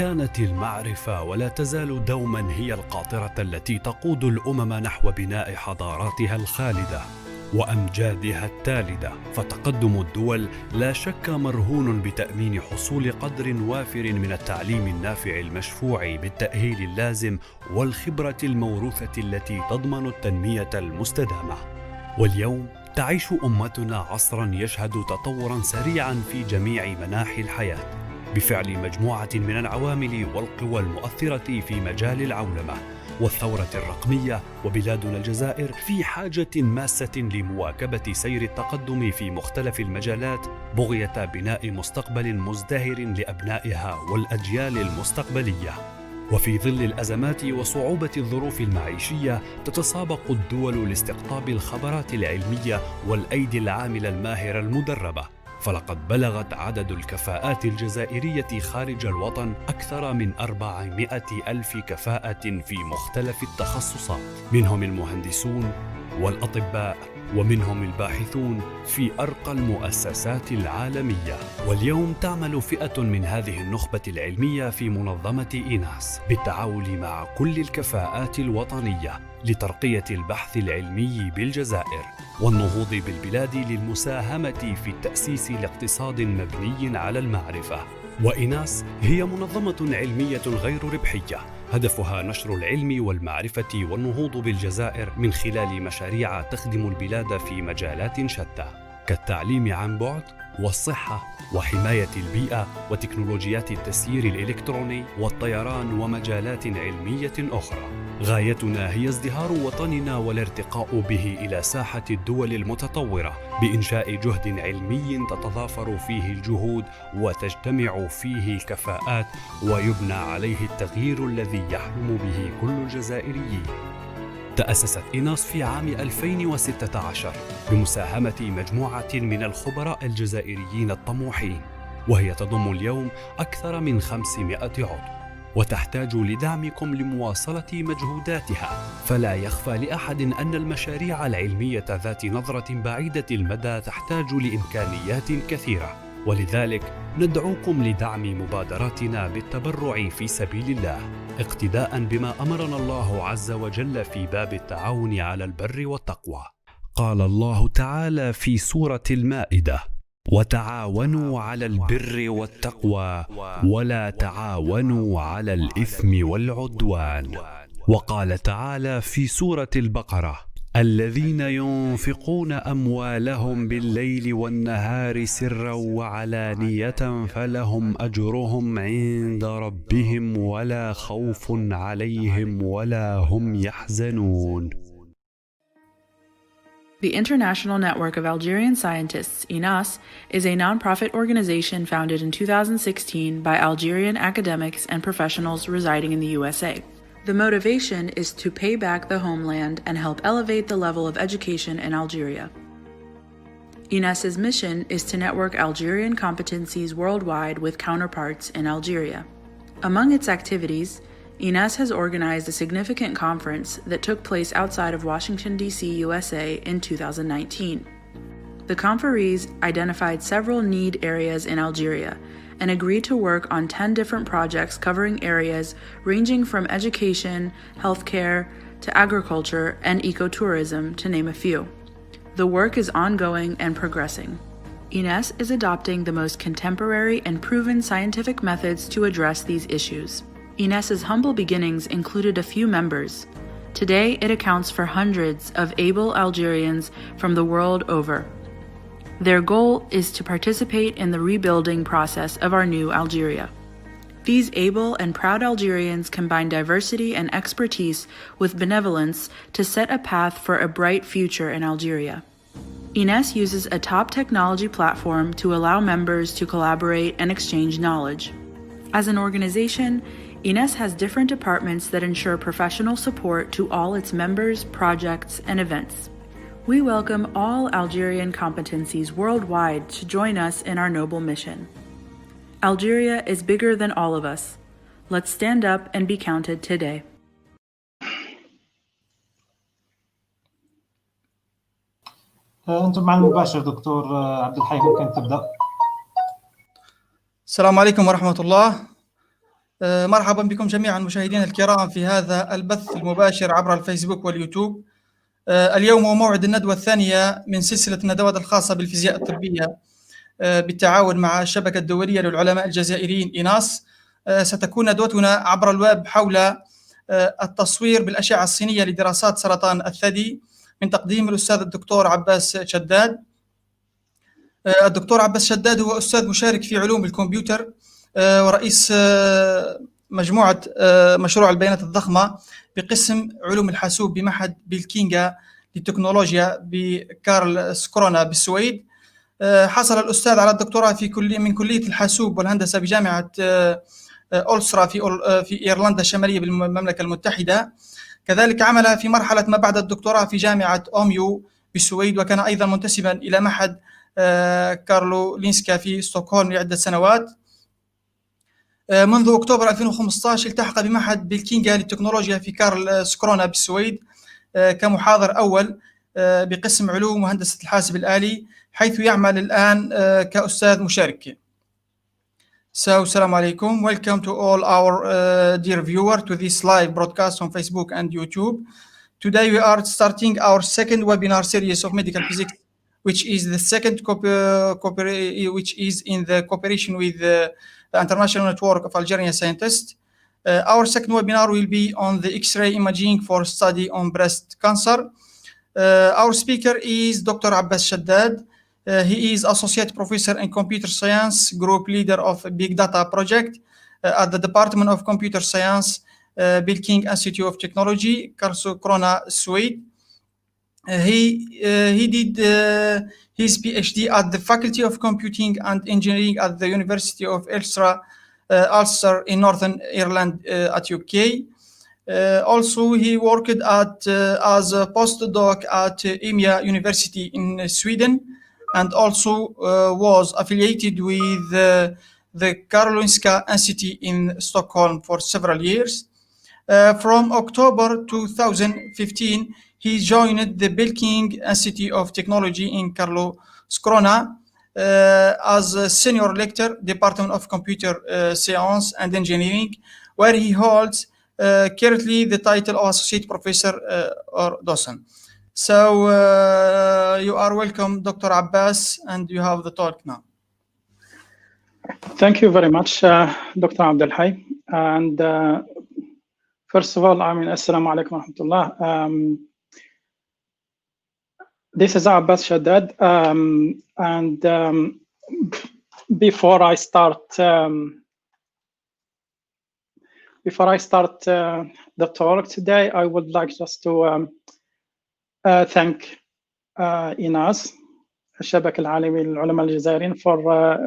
كانت المعرفة ولا تزال دوما هي القاطرة التي تقود الأمم نحو بناء حضاراتها الخالدة وأمجادها التالدة، فتقدم الدول لا شك مرهون بتأمين حصول قدر وافر من التعليم النافع المشفوع بالتأهيل اللازم والخبرة الموروثة التي تضمن التنمية المستدامة. واليوم تعيش أمتنا عصرا يشهد تطورا سريعا في جميع مناحي الحياة بفعل مجموعة من العوامل والقوى المؤثرة في مجال العولمة والثورة الرقمية. وبلادنا الجزائر في حاجة ماسة لمواكبة سير التقدم في مختلف المجالات بغية بناء مستقبل مزدهر لأبنائها والأجيال المستقبلية. وفي ظل الأزمات وصعوبة الظروف المعيشية تتسابق الدول لاستقطاب الخبرات العلمية والأيدي العاملة الماهرة المدربة، فلقد بلغت عدد الكفاءات الجزائرية خارج الوطن أكثر من 400 ألف كفاءة في مختلف التخصصات، منهم المهندسون والأطباء ومنهم الباحثون في أرقى المؤسسات العالمية. واليوم تعمل فئة من هذه النخبة العلمية في منظمة إيناس بالتعاون مع كل الكفاءات الوطنية لترقية البحث العلمي بالجزائر والنهوض بالبلاد للمساهمة في التأسيس لاقتصاد مبني على المعرفة. وإيناس هي منظمة علمية غير ربحية هدفها نشر العلم والمعرفة والنهوض بالجزائر من خلال مشاريع تخدم البلاد في مجالات شتى كالتعليم عن بعد والصحة وحماية البيئة وتكنولوجيات التسيير الإلكتروني والطيران ومجالات علمية أخرى. غايتنا هي ازدهار وطننا والارتقاء به إلى ساحة الدول المتطورة بإنشاء جهد علمي تتضافر فيه الجهود وتجتمع فيه الكفاءات ويبنى عليه التغيير الذي يحلم به كل الجزائريين. تأسست إيناس في عام 2016 بمساهمة مجموعة من الخبراء الجزائريين الطموحين، وهي تضم اليوم أكثر من 500 عضو، وتحتاج لدعمكم لمواصلة مجهوداتها. فلا يخفى لأحد أن المشاريع العلمية ذات نظرة بعيدة المدى تحتاج لإمكانيات كثيرة، ولذلك ندعوكم لدعم مبادراتنا بالتبرع في سبيل الله اقتداء بما أمرنا الله عز وجل في باب التعاون على البر والتقوى. قال الله تعالى في سورة المائدة: وتعاونوا على البر والتقوى ولا تعاونوا على الإثم والعدوان. وقال تعالى في سورة البقرة: الذين ينفقون أموالهم بالليل والنهار سرا وعلانية فلهم أجرهم عند ربهم ولا خوف عليهم ولا هم يحزنون. The International Network of Algerian Scientists, INAS, is a non-profit organization founded in 2016 by Algerian academics and professionals residing in the USA. The motivation is to pay back the homeland and help elevate the level of education in Algeria. INAS's mission is to network Algerian competencies worldwide with counterparts in Algeria. Among its activities, INAS has organized a significant conference that took place outside of Washington, D.C., USA in 2019. The conferees identified several need areas in Algeria and agreed to work on 10 different projects covering areas ranging from education, healthcare, to agriculture and ecotourism, to name a few. The work is ongoing and progressing. INAS is adopting the most contemporary and proven scientific methods to address these issues. INAS's humble beginnings included a few members. Today, it accounts for hundreds of able Algerians from the world over. Their goal is to participate in the rebuilding process of our new Algeria. These able and proud Algerians combine diversity and expertise with benevolence to set a path for a bright future in Algeria. INAS uses a top technology platform to allow members to collaborate and exchange knowledge. As an organization, INAS has different departments that ensure professional support to all its members, projects, and events. We welcome all Algerian competencies worldwide to join us in our noble mission. Algeria is bigger than all of us. Let's stand up and be counted today. أنتم مع المباشر دكتور عبد الحي، ممكن تبدأ. السلام عليكم ورحمة الله. مرحبا بكم جميعا مشاهدينا الكرام في هذا البث المباشر عبر الفيسبوك واليوتيوب. اليوم هو موعد الندوة الثانية من سلسلة الندوات الخاصة بالفيزياء الطبية بالتعاون مع الشبكة الدولية للعلماء الجزائريين إيناس. ستكون ندوتنا عبر الويب حول التصوير بالأشعة الصينية لدراسات سرطان الثدي من تقديم الأستاذ الدكتور عباس شداد. الدكتور عباس شداد هو أستاذ مشارك في علوم الكمبيوتر ورئيس مجموعة مشروع البيانات الضخمة بقسم علوم الحاسوب بمعهد بلكينغا للتكنولوجيا بكارلسكرونا بالسويد. حصل الأستاذ على الدكتوراه من كلية الحاسوب والهندسة بجامعة أولسرا في إيرلندا الشمالية بالمملكة المتحدة. كذلك عمل في مرحلة ما بعد الدكتوراه في جامعة أوميو بالسويد، وكان أيضا منتسبا إلى معهد كارلولينسكا في ستوكهولم لعدة سنوات. منذ أكتوبر 2015 التحق بمعهد بلكينغا للتكنولوجيا في كارلسكرونا بالسويد كمحاضر أول بقسم علوم وهندسة الحاسب الآلي، حيث يعمل الآن كأستاذ مشارك. Assalamu alaikum. Welcome to all our dear viewers to this live broadcast on Facebook and YouTube. Today we are starting our second webinar series of medical physics, which is the second which is in the cooperation with the International Network of Algerian Scientists. Our second webinar will be on the X-ray imaging for study on breast cancer. Our speaker is Dr. Abbas Cheddad. He is Associate Professor in Computer Science, Group Leader of Big Data Project at the Department of Computer Science, Blekinge Institute of Technology, Karlskrona, Sweden. He did his PhD at the Faculty of Computing and Engineering at the University of Ulster in Northern Ireland at UK. Also, he worked as a postdoc at EMEA University in Sweden, and also was affiliated with the Karolinska Institute in Stockholm for several years. From October 2015, he joined the Blekinge Institute of Technology in Karlskrona as a senior lecturer, Department of Computer Science and Engineering, where he holds currently the title of Associate Professor or Docent. So you are welcome, Dr. Abbas, and you have the talk now. Thank you very much, Dr. Abdelhai. And first of all, Assalamu alaikum wa rahmatullah. This is Abbas Cheddad, and before I start the talk today, I would like just to thank إيناس الشبكة العالمية للعلماء الجزائريين for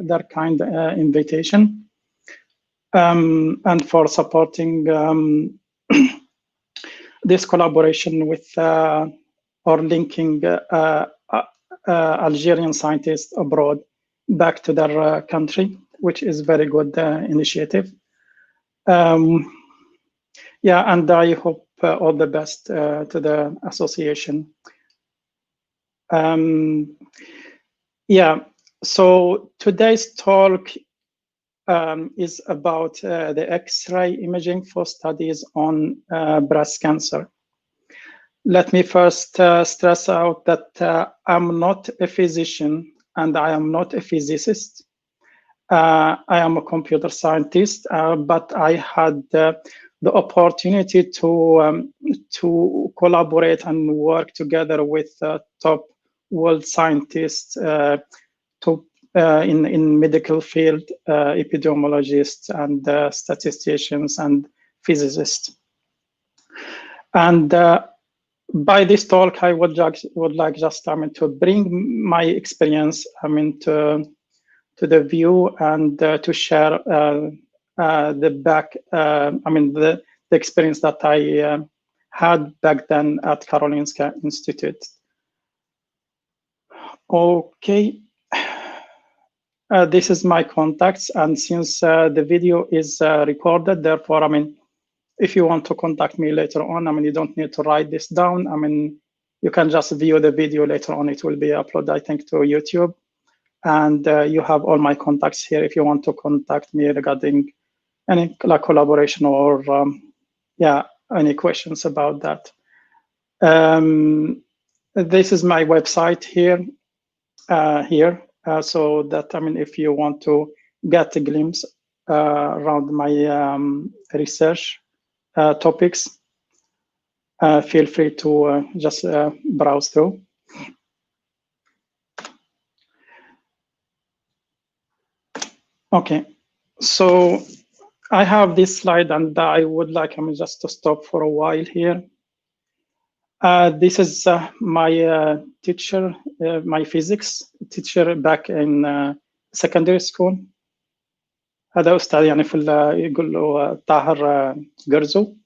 their kind invitation and for supporting this collaboration with or linking Algerian scientists abroad back to their country, which is very good initiative. Yeah, and I hope all the best to the association. Yeah, so today's talk is about the X-ray imaging for studies on breast cancer. Let me first stress out that I'm not a physician and I am not a physicist. I am a computer scientist, but I had the opportunity to collaborate and work together with top world scientists in medical field, epidemiologists and statisticians and physicists. And by this talk, I would like just to bring my experience to the view and to share the experience that I had back then at Karolinska Institute. Okay, this is my contacts, and since the video is recorded, therefore, if you want to contact me later on, you don't need to write this down. You can just view the video later on. It will be uploaded, I think, to YouTube. And you have all my contacts here if you want to contact me regarding any collaboration or any questions about that. This is my website here, so that, if you want to get a glimpse around my research topics, feel free to just browse through. Okay, so I have this slide, and I would like just to stop for a while here. This is my teacher, my physics teacher back in secondary school. هذا أستاذ يعني في يقول له طاهر قرزو،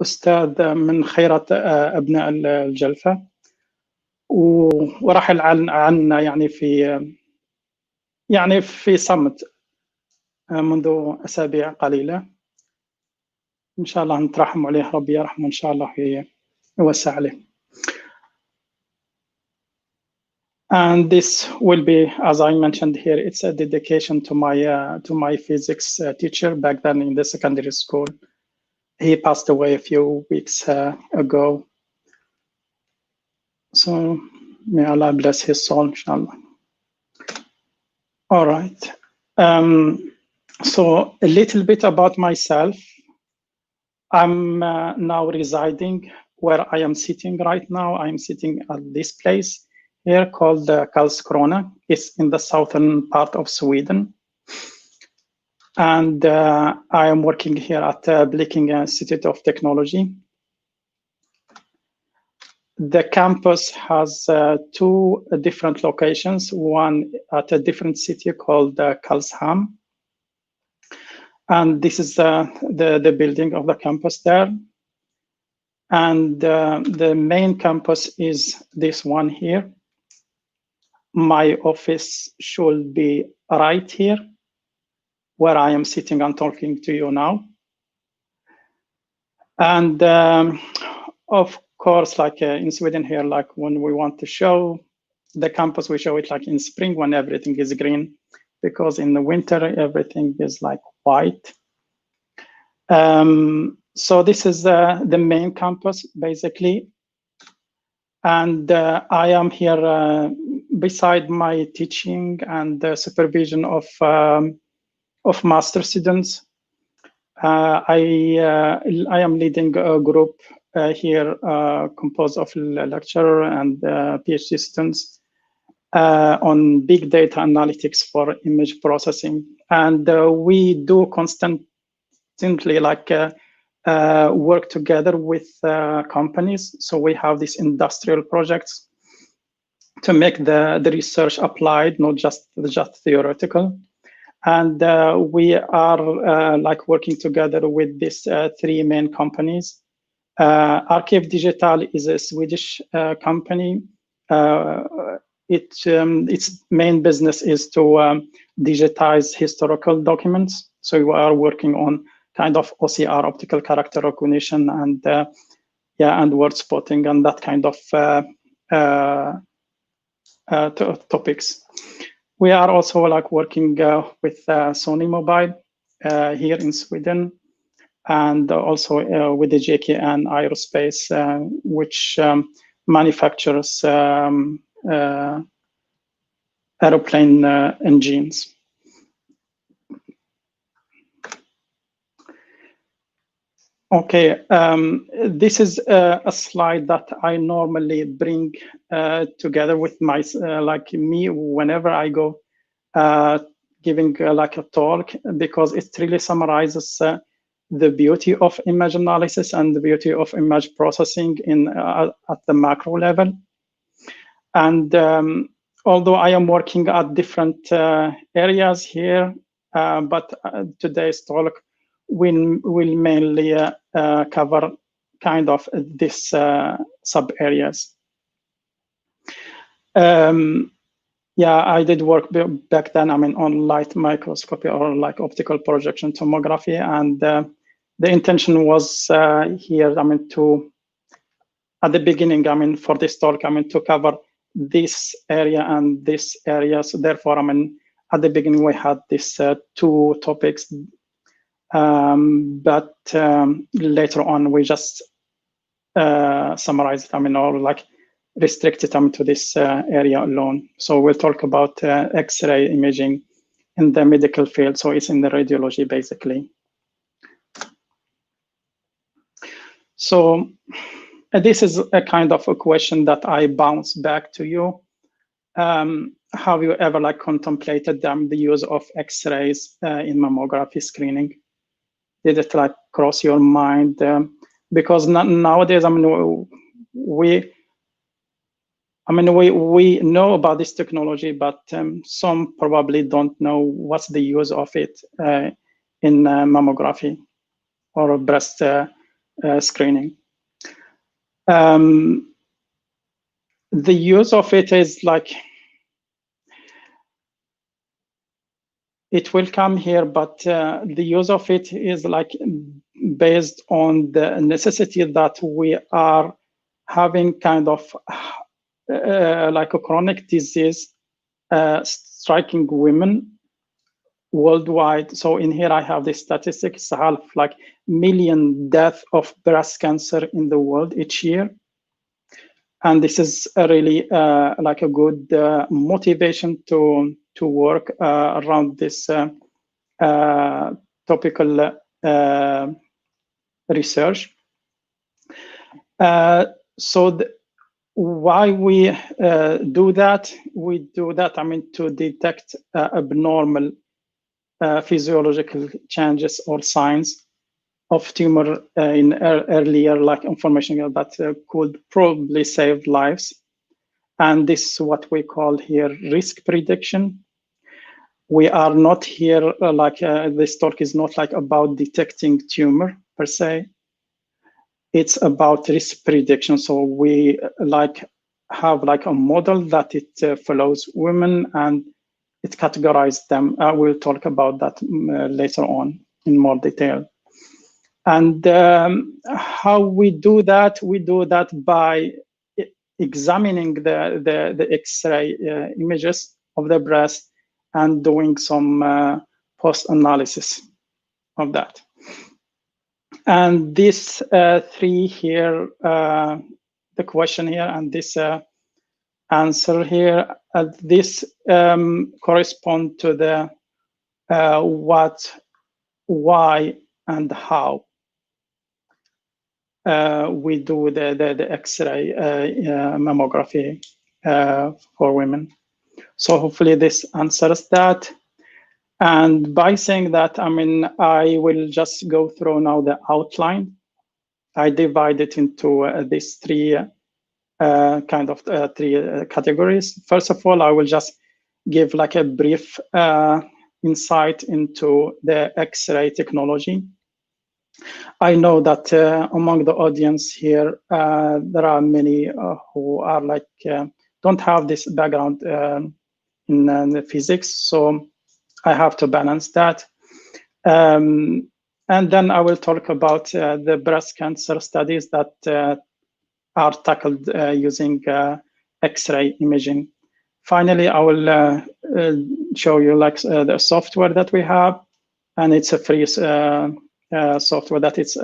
أستاذ من خيرة أبناء الجلفة، ورحل عنا يعني في صمت منذ أسابيع قليلة. إن شاء الله نترحم عليه، ربي يرحمه إن شاء الله يوسع عليه. And this will be, as I mentioned here, it's a dedication to my physics teacher back then in the secondary school. He passed away a few weeks ago. So may Allah bless his soul, inshallah. All right. So a little bit about myself. I'm now residing where I am sitting right now. I'm sitting at this place here called Karlskrona. It's in the southern part of Sweden. And I am working here at Blekinge Institute of Technology. The campus has two different locations, one at a different city called Karlshamn. And this is the building of the campus there. And the main campus is this one here. My office should be right here, where I am sitting and talking to you now. And of course, like in Sweden here, like when we want to show the campus, we show it like in spring when everything is green, because in the winter, everything is like white. So this is the main campus, basically. And I am here beside my teaching and the supervision of master students. I am leading a group here composed of lecturer and PhD students on big data analytics for image processing. And we do constantly like work together with companies. So we have these industrial projects to make the research applied, not just theoretical. And we are like working together with these three main companies. Archive Digital is a Swedish company. Its main business is to digitize historical documents. So we are working on kind of OCR, optical character recognition, and and word spotting, and that kind of topics. We are also like working with Sony Mobile here in Sweden, and also with the JKN Aerospace, which manufactures aeroplane engines. Okay, this is a slide that I normally bring together with my, like me, whenever I go giving like a talk, because it really summarizes the beauty of image analysis and the beauty of image processing at the macro level. And although I am working at different areas here, but today's talk will mainly cover kind of this sub areas. I did work back then, on light microscopy or like optical projection tomography, and the intention was here, to at the beginning, for this talk, to cover this area and this area. So therefore, at the beginning we had these two topics. but later on we just summarize it, or like restrict it to this area alone. So we'll talk about X-ray imaging in the medical field. So it's in the radiology, basically. So this is a kind of a question that I bounce back to you. Have you ever like contemplated the use of X-rays in mammography screening? Did it like cross your mind? Because nowadays, we know about this technology, but some probably don't know what's the use of it in mammography or breast screening. The use of it is like, it will come here, but the use of it is like based on the necessity that we are having kind of like a chronic disease striking women worldwide. So in here I have the statistics, half like million deaths of breast cancer in the world each year. And this is really like a good motivation to work around this topical research. So why we do that? We do that, to detect abnormal physiological changes or signs of tumor in earlier like information that could probably save lives. And this is what we call here risk prediction. We are not here this talk is not like about detecting tumor per se. It's about risk prediction. So we have like a model that it follows women and it categorizes them. We'll talk about that later on in more detail. And how we do that? We do that by examining the X-ray images of the breast and doing some post-analysis of that. And this three here, the question here and this answer here, this correspond to the what, why, and how we do the X-ray mammography for women. So hopefully this answers that. And by saying that, I will just go through now the outline. I divide it into these three three categories. First of all, I will just give like a brief insight into the X-ray technology. I know that among the audience here, there are many who are like don't have this background in the physics, so I have to balance that. And then I will talk about the breast cancer studies that are tackled using X-ray imaging. Finally, I will show you like the software that we have, and it's a free software that is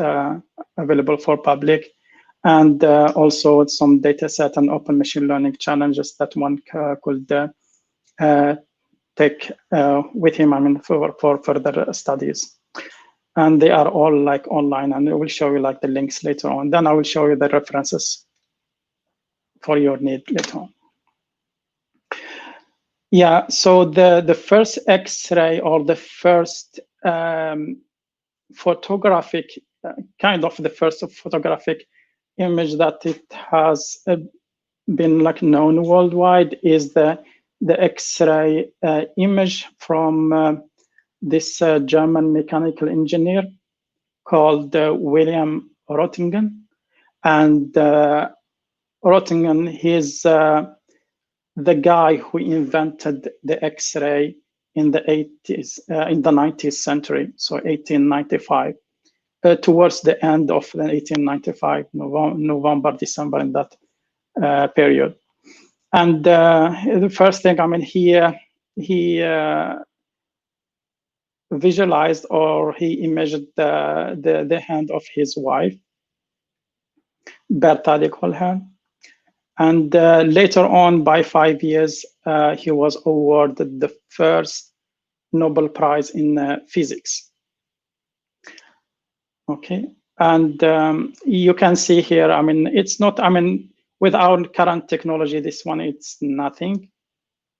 available for public, and also some data set and open machine learning challenges that one could take with him, for further studies. And they are all like online, and I will show you like the links later on. Then I will show you the references for your need later on. Yeah, so the first X-ray or the first photographic, the first photographic image that it has been like known worldwide is the X-ray image from this German mechanical engineer called William Röntgen. And Röntgen, he's the guy who invented the X-ray in the 19th century, so 1895, towards the end of the 1895, November, December, in that period. And the first thing, he visualized, or he imaged the hand of his wife, Bertha, they call her. And later on, by 5 years, he was awarded the first Nobel Prize in physics. Okay, and you can see here, I mean, it's not, I mean, with our current technology, this one, it's nothing.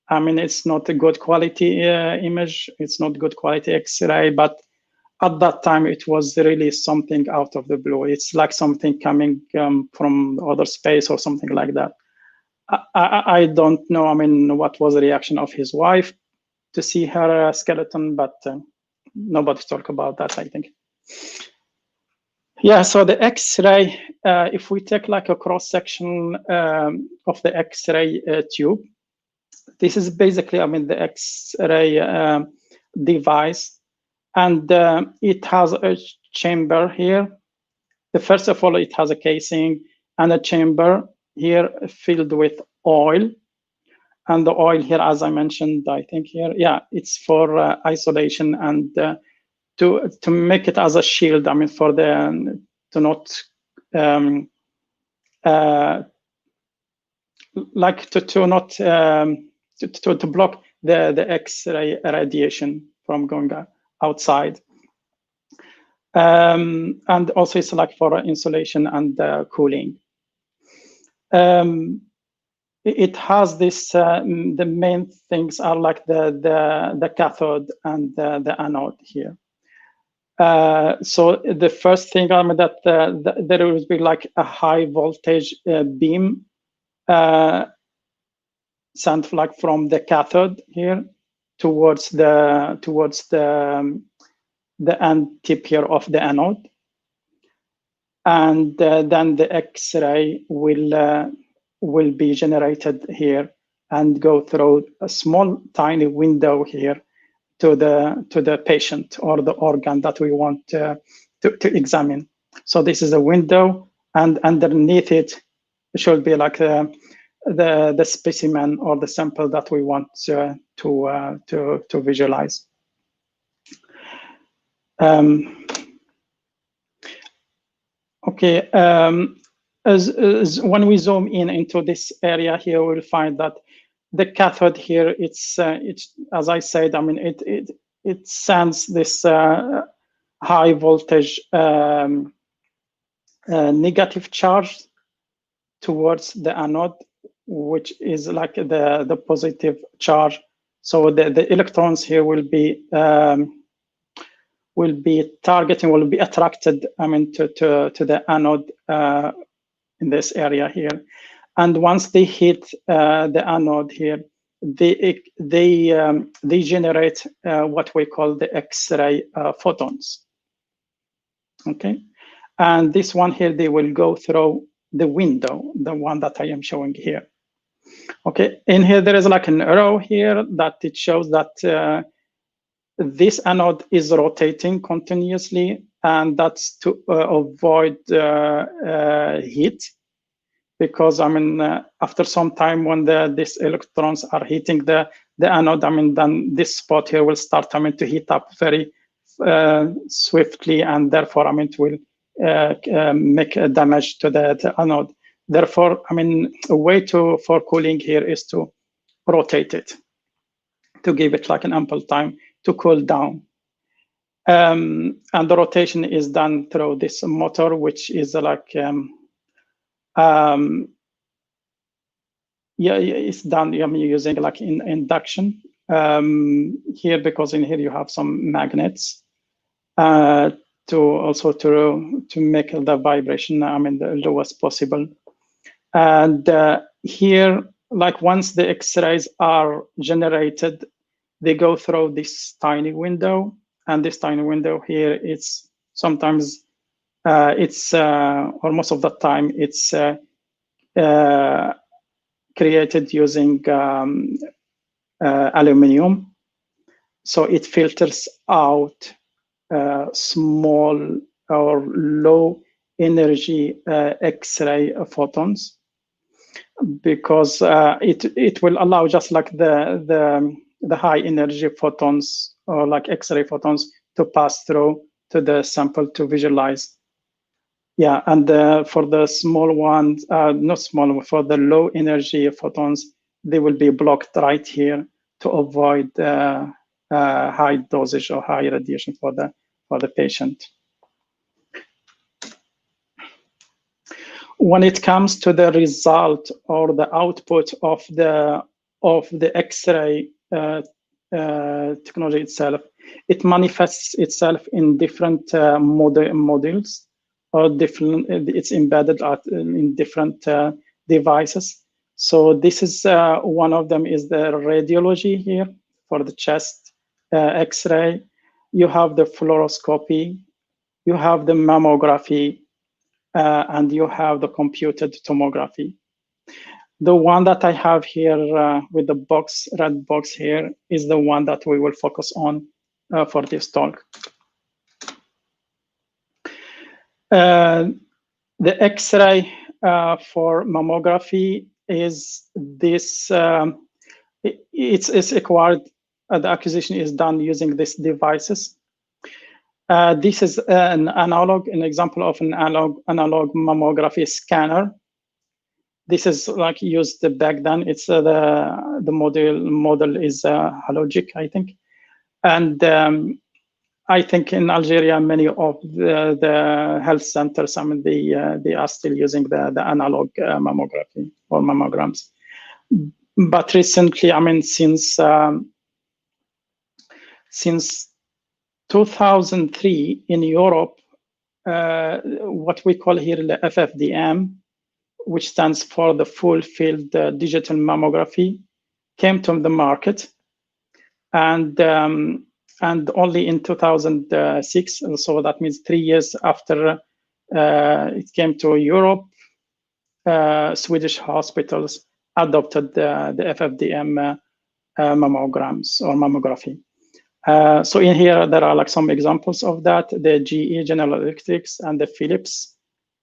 I mean, it's not a good quality image, it's not good quality X-ray, but at that time, it was really something out of the blue. It's like something coming from outer space or something like that. I don't know, I mean, what was the reaction of his wife to see her skeleton, but nobody talk about that, I think. Yeah, so the X-ray, if we take like a cross-section of the X-ray tube, this is basically, I mean, the X-ray device, and it has a chamber here. First of all, it has a casing and a chamber here filled with oil. And the oil here, as I mentioned, I think here, yeah, it's for isolation and to make it as a shield. I mean, for the to not like to not to block the X-ray radiation from going outside. And also it's like for insulation and cooling. It has this, the main things are like the cathode and the anode here. So the first thing, I mean, that there will be like a high voltage beam sent like from the cathode here towards the end tip here of the anode, and then the X-ray will be generated here and go through a small tiny window here to the patient or the organ that we want to examine. So this is a window, and underneath it should be like the specimen or the sample that we want to visualize. Okay, as when we zoom into this area here, we'll find that the cathode here, it's as I said, I mean, it sends this high voltage negative charge towards the anode, which is like the positive charge. So the electrons here will be attracted, I mean, to the anode in this area here. And once they hit the anode here, they generate what we call the X-ray photons. Okay, and this one here, they will go through the window, the one that I am showing here. Okay, in here there is like an arrow here that it shows that this anode is rotating continuously, and that's to avoid heat. Because I mean, after some time, when these electrons are hitting the anode, I mean, then this spot here will start, I mean, to heat up very swiftly, and therefore, I mean, it will make damage to the anode. Therefore, I mean, a way for cooling here is to rotate it, to give it like an ample time to cool down. And the rotation is done through this motor, which is like yeah, it's done, I mean, using like induction here, because in here you have some magnets to make the vibration, I mean, the lowest possible. And here, like once the X-rays are generated, they go through this tiny window, and this tiny window here, it's sometimes or most of the time, it's created using aluminum. So it filters out small or low energy X-ray photons, because it will allow just like the high energy photons or like X-ray photons to pass through to the sample to visualize. Yeah, and for the small ones, not small, for the low energy photons, they will be blocked right here to avoid high dosage or high radiation for the patient. When it comes to the result or the output of the X-ray technology itself, it manifests itself in different modules, or different. It's embedded in different devices. So this is one of them is the radiology here for the chest X-ray. You have the fluoroscopy, you have the mammography, and you have the computed tomography. The one that I have here with the box, red box here, is the one that we will focus on for this talk. The X-ray for mammography is this, it's acquired, the acquisition is done using these devices. This is an example of an analog mammography scanner. This is like used back then. It's the model is halogic, I think, and I think in Algeria many of the health centers, I mean, they are still using the analog mammography or mammograms. But recently, I mean, since 2003 in Europe, what we call here the FFDM, which stands for the full field digital mammography, came to the market, and only in 2006, and so that means 3 years after it came to Europe, Swedish hospitals adopted the FFDM mammograms or mammography. So in here, there are like some examples of that, the GE, General Electrics, and the Philips,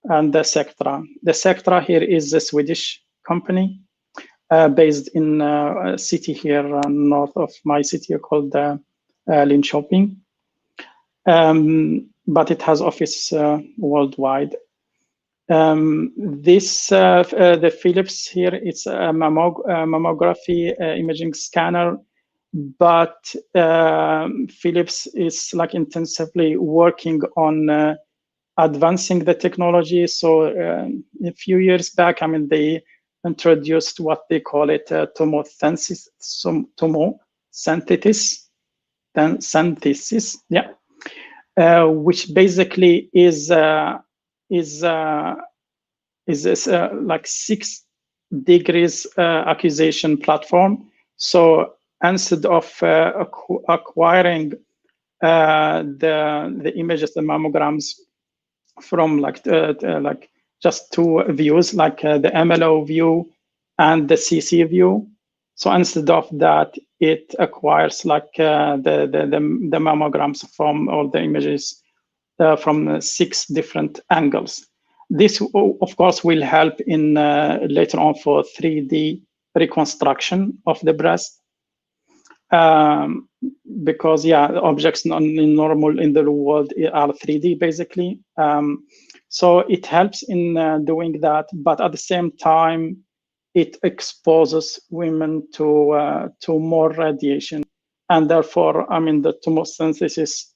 and the Sectra. The Sectra here is a Swedish company based in a city here north of my city called Linköping. But it has office worldwide. The Philips here, it's a mammography imaging scanner, but Philips is like intensively working on advancing the technology. So a few years back, I mean, they introduced what they call it tomosynthesis, yeah, which basically is like 6 degrees acquisition platform. So instead of acquiring the images, the mammograms from like just 2 views, like the MLO view and the CC view. So instead of that, it acquires like the mammograms from all the images from 6 different angles. This, of course, will help in later on for 3D reconstruction of the breast. Because yeah, the objects in normal in the world are 3D basically. So it helps in doing that, but at the same time, it exposes women to more radiation, and therefore, I mean, the tomosynthesis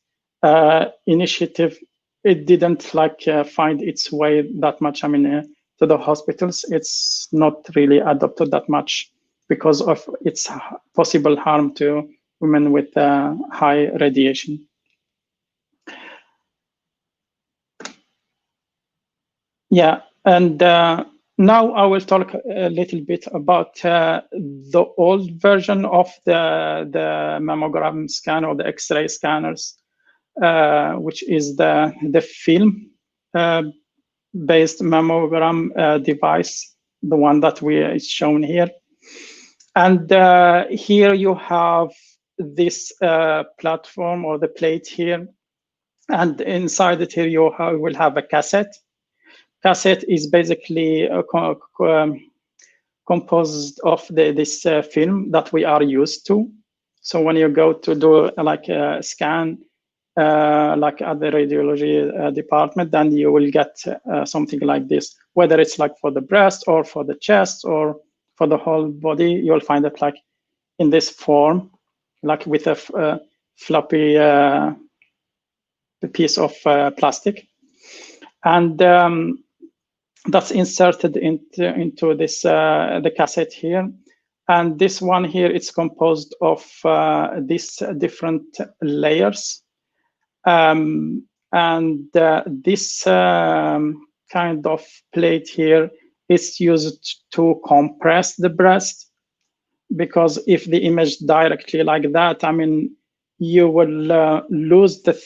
initiative, it didn't like find its way that much. I mean, to the hospitals, it's not really adopted that much because of its possible harm to women with high radiation. Yeah, and now I will talk a little bit about the old version of the mammogram scan or the X-ray scanners, which is the film-based mammogram device, the one that is shown here. And here you have this platform or the plate here, and inside it here you will have a cassette. Cassette is basically composed of this film that we are used to. So when you go to do like a scan, like at the radiology department, then you will get something like this. Whether it's like for the breast or for the chest or for the whole body, you'll find it like in this form, like with a floppy piece of plastic, and that's inserted into this the cassette here. And this one here, it's composed of these different layers. This kind of plate here is used to compress the breast, because if the image directly like that, I mean, you will lose the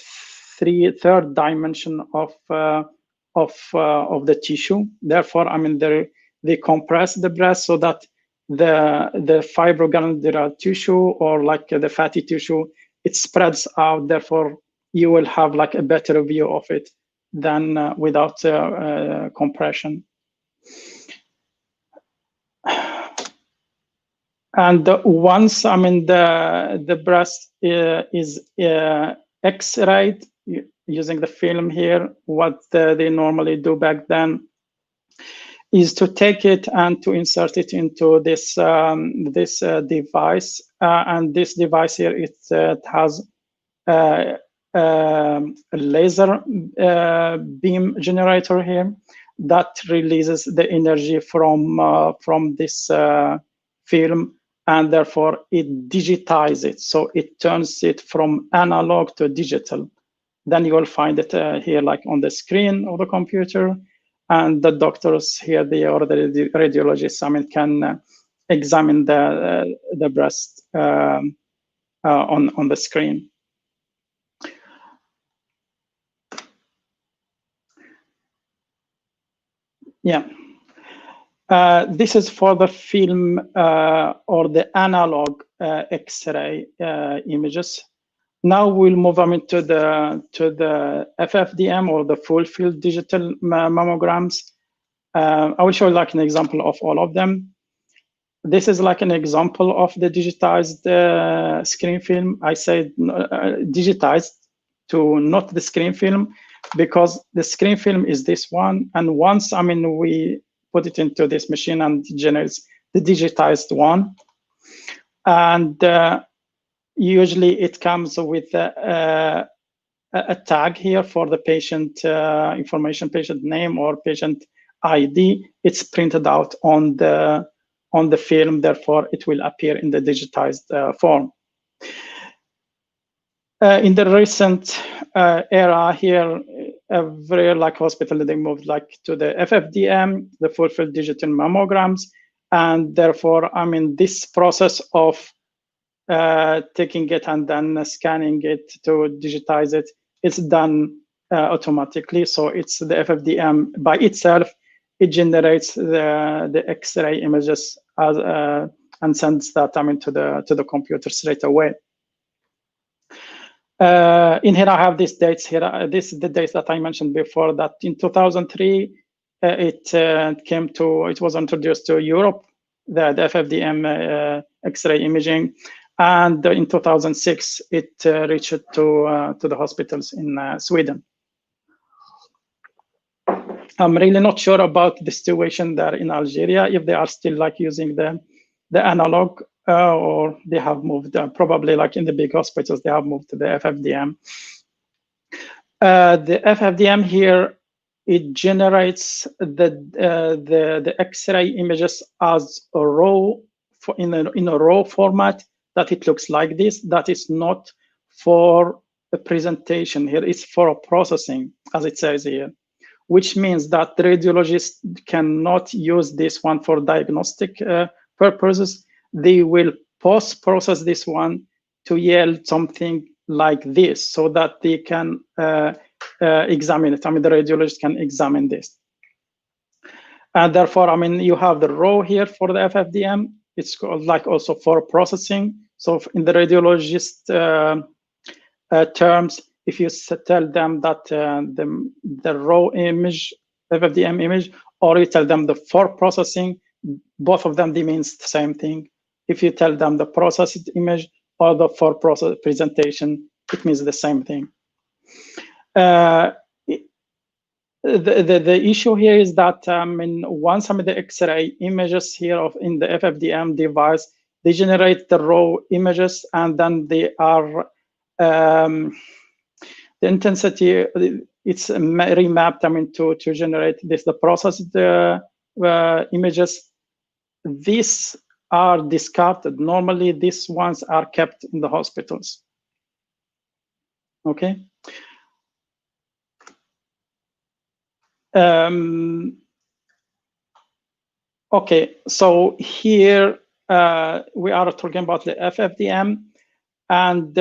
third dimension of the tissue. Therefore, I mean, they compress the breast so that the fibroglandular tissue or like the fatty tissue, it spreads out. Therefore, you will have like a better view of it than without compression. And once, I mean, the breast is X-rayed using the film here, what they normally do back then is to take it and to insert it into this device. And this device here, it has a laser beam generator here that releases the energy from this film, and therefore it digitizes it. So it turns it from analog to digital. Then you will find it here, like on the screen of the computer, and the doctors here, or the radiologists, I mean, can examine the breast on the screen. Yeah. This is for the film or the analog X-ray images. Now we'll move on to the FFDM, or the full field digital mammograms. I will show you like an example of all of them. This is like an example of the digitized screen film. I say digitized to not the screen film, because the screen film is this one. And once, I mean, we put it into this machine and it generates the digitized one. And usually it comes with a tag here for the patient information, patient name or patient ID. It's printed out on the film, therefore it will appear in the digitized form. In the recent era here, every like hospital, they moved like to the FFDM, the full field digital mammograms, and therefore, I mean, this process of taking it and then scanning it to digitize it, it's done automatically. So it's the FFDM by itself. It generates the X-ray images and sends that, I mean, to the computer straight away. In here I have these dates here. This is the dates that I mentioned before, that in 2003 it was introduced to Europe, the FFDM X-ray imaging, and in 2006 it reached to the hospitals in Sweden. I'm really not sure about the situation there in Algeria, if they are still like using the analog, or they have moved, probably like in the big hospitals, they have moved to the FFDM. The FFDM here, it generates the X-ray images as a raw, in a raw format, that it looks like this. That is not for a presentation here, it's for a processing, as it says here, which means that the radiologists cannot use this one for diagnostic purposes. They will post-process this one to yield something like this, so that they can examine it. I mean, the radiologist can examine this. And therefore, I mean, you have the raw here for the FFDM. It's called like also for processing. So in the radiologist terms, if you tell them that the raw image, FFDM image, or you tell them the for processing, both of them, they means the same thing. If you tell them the processed image or for process presentation, it means the same thing. The issue here is that once the X-ray images here in the FFDM device, they generate the raw images, and then they are the intensity. It's remapped to generate the processed images. These are discarded. Normally, these ones are kept in the hospitals. Okay. Okay, so here we are talking about the FFDM, and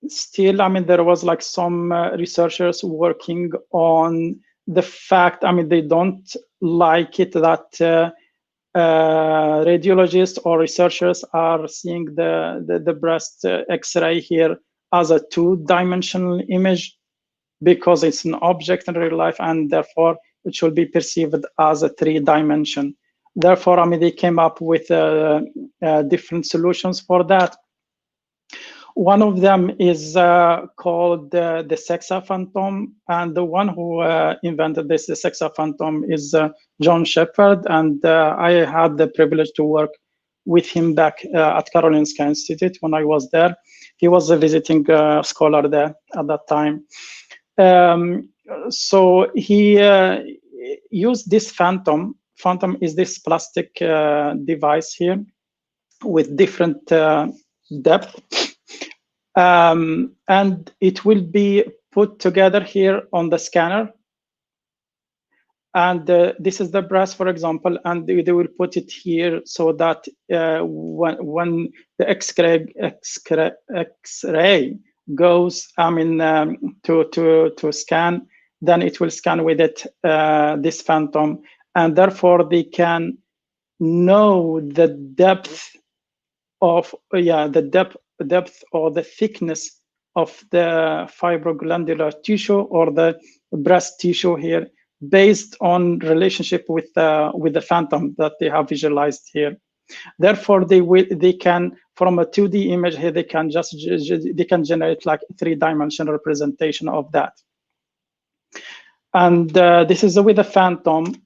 still, there was like some researchers working on the fact, they don't like it that radiologists or researchers are seeing the breast X-ray here as a two-dimensional image, because it's an object in real life, and therefore it should be perceived as a three-dimension. Therefore, they came up with different solutions for that. One of them is called the SEXA phantom, and the one who invented the SEXA phantom is John Shepherd, and I had the privilege to work with him back at Karolinska Institute when I was there. He was a visiting scholar there at that time. So he used this phantom. Phantom is this plastic device here with different depth. And it will be put together here on the scanner. And this is the breast, for example, and they will put it here so that when the X-ray goes, to scan, then it will scan with it this phantom, and therefore they can know the depth of the depth or the thickness of the fibroglandular tissue or the breast tissue here, based on relationship with the phantom that they have visualized here. Therefore, they can, from a 2D image here, they can generate like a three-dimensional representation of that. And this is with the phantom.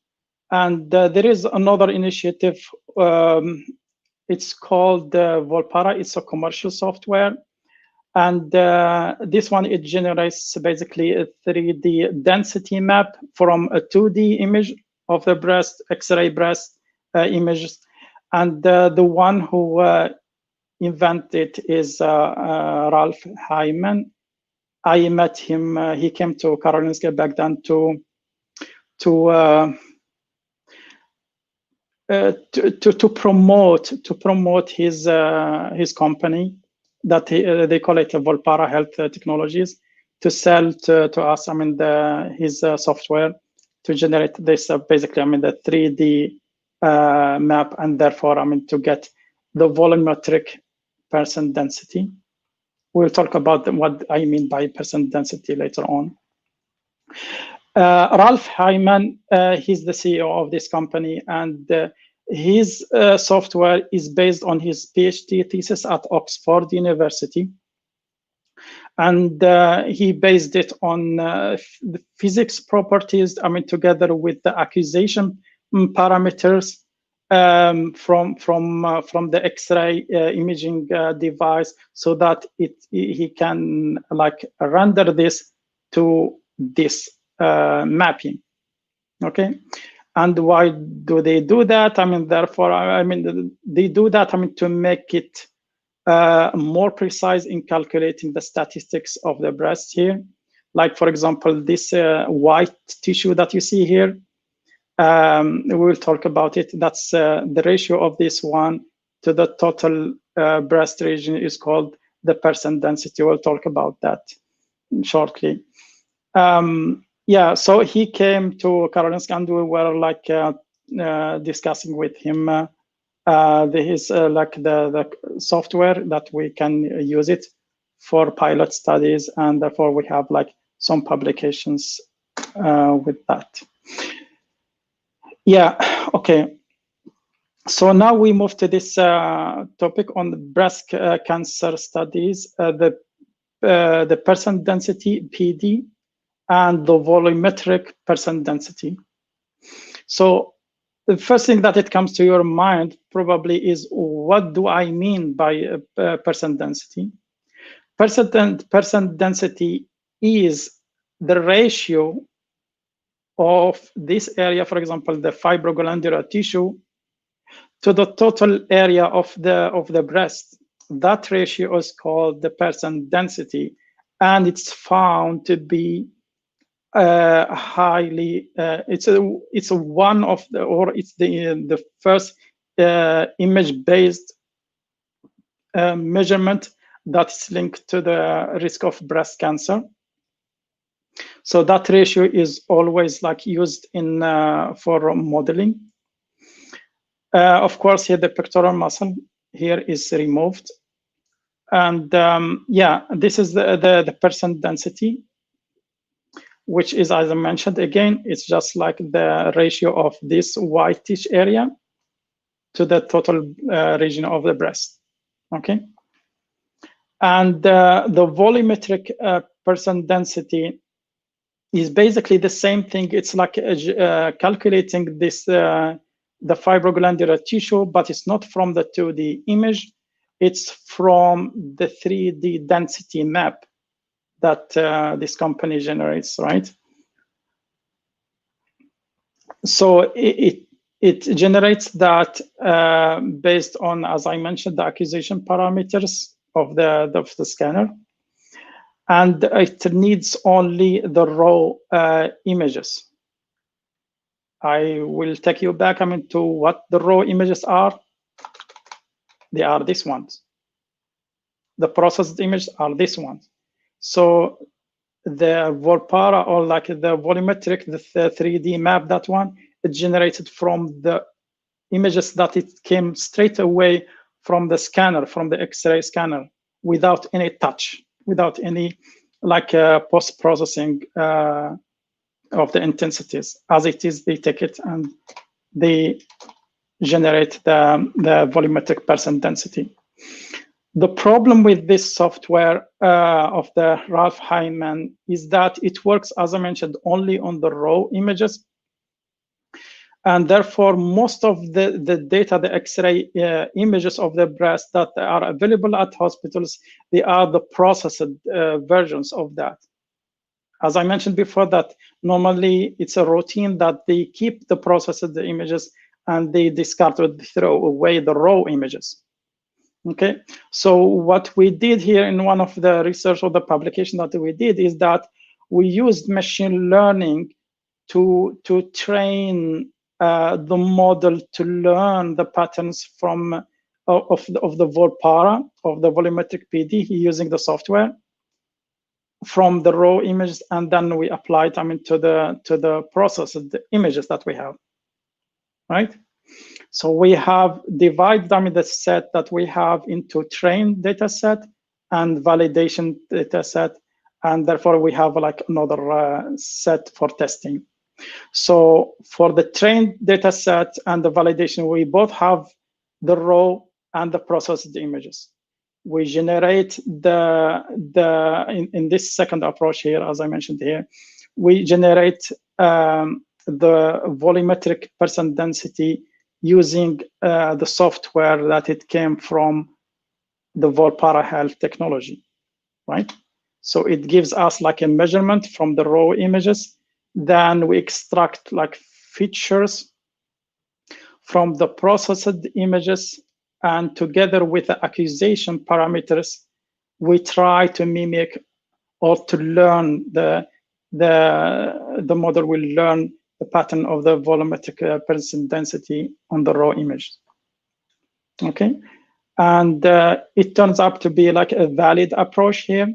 And there is another initiative. It's called Volpara. It's a commercial software. And this one, it generates basically a 3D density map from a 2D image of the breast, X-ray breast images. And the one who invented is Ralph Hyman. I met him. He came to Karolinska back then to promote his company, that they call it Volpara Health Technologies, to sell to us his software to generate this basically the 3D map, and therefore to get the volumetric percent density. We'll talk about what I mean by percent density later on. Ralph Hyman, he's the CEO of this company, and his software is based on his PhD thesis at Oxford University. And he based it on the physics properties, together with the acquisition parameters from the X-ray imaging device, so that he can render this to this mapping. Okay, and why do they do that? Therefore, they do that to make it more precise in calculating the statistics of the breast here. Like, for example, this white tissue that you see here, we will talk about it. That's the ratio of this one to the total breast region is called the percent density. We'll talk about that shortly. Yeah, so he came to Karolinska, and we were discussing with him the software that we can use it for pilot studies, and therefore we have some publications with that. Yeah, okay. So now we move to this topic on the breast cancer studies, the percent density, PD, and the volumetric percent density. So the first thing that it comes to your mind probably is, what do I mean by percent density? Percent density is the ratio of this area, for example, the fibroglandular tissue, to the total area of the breast. That ratio is called the percent density, and it's found to be highly. It's one of the, or it's the first image-based measurement that's linked to the risk of breast cancer. So that ratio is always like used in for modeling. Of course, here the pectoral muscle here is removed, and yeah, this is the percent density, which is, as I mentioned again, it's just like the ratio of this whitish area to the total region of the breast. Okay, and the volumetric percent density is basically the same thing. It's like calculating this the fibroglandular tissue, but it's not from the 2D image, it's from the 3D density map that this company generates, right? So it generates that based on, as I mentioned, the acquisition parameters of the scanner, and it needs only the raw images. I will take you back to what the raw images are. They are these ones. The processed images are these ones. So the Volpara, or like the volumetric, the 3D map, that one, it generated from the images that it came straight away from the scanner, from the X-ray scanner, without any touch, without any like post-processing of the intensities. As it is, they take it and they generate the volumetric percent density. The problem with this software of the Ralph Hyman is that it works, as I mentioned, only on the raw images. And therefore, most of the data, the X-ray images of the breast that are available at hospitals, they are the processed versions of that. As I mentioned before, that normally it's a routine that they keep the processed images and they discard or throw away the raw images. Okay, so what we did here in one of the research or the publication that we did is that we used machine learning to train the model to learn the patterns from of the Volpara, of the volumetric PD, using the software from the raw images, and then we applied to the processed images that we have, right? So we have divided the set that we have into trained data set and validation data set, and therefore we have like another set for testing. So for the trained data set and the validation, we both have the raw and the processed images. We generate in this second approach here, as I mentioned here, we generate the volumetric percent density using the software that it came from the Volpara Health technology, right? So it gives us like a measurement from the raw images. Then we extract like features from the processed images, and together with the acquisition parameters, we try to mimic or to learn the model will learn the pattern of the volumetric percent density on the raw image. Okay, and it turns out to be like a valid approach here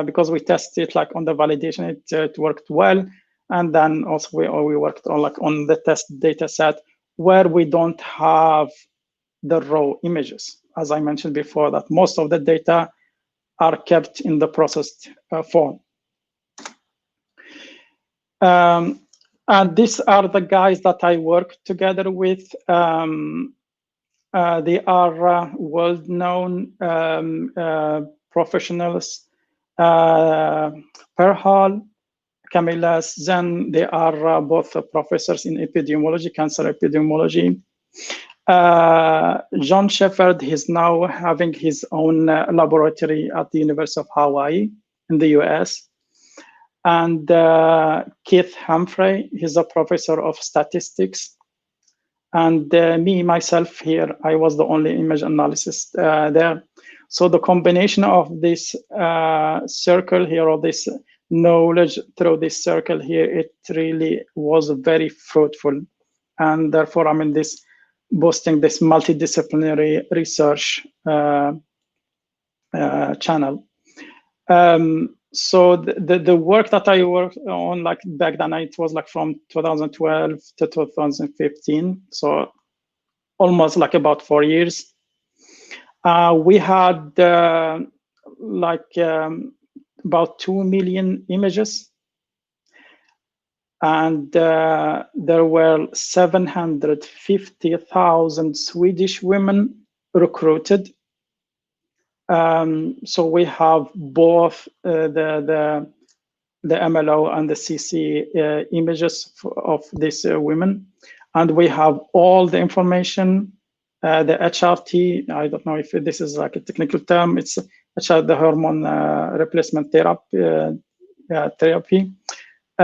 because we tested it like on the validation, it worked well, and then also we worked on like on the test data set where we don't have the raw images. As I mentioned before, that most of the data are kept in the processed form. And these are the guys that I work together with. they are well-known professionals. Perhal, Camilla Zen, they are both professors in epidemiology, cancer epidemiology. John Shepherd, he's now having his own laboratory at the University of Hawaii in the US. And Keith Humphrey, he's a professor of statistics. And me, myself here, I was the only image analysis there. So the combination of this circle here, or this knowledge through this circle here, it really was very fruitful. And therefore, I'm in this boosting this multidisciplinary research channel. So the work that I worked on, like back then, it was like from 2012 to 2015. So almost like about 4 years. We had about 2 million images. And there were 750,000 Swedish women recruited. So we have both the MLO and the CC images of these women, and we have all the information. The HRT, I don't know if this is like a technical term. It's the hormone replacement therapy.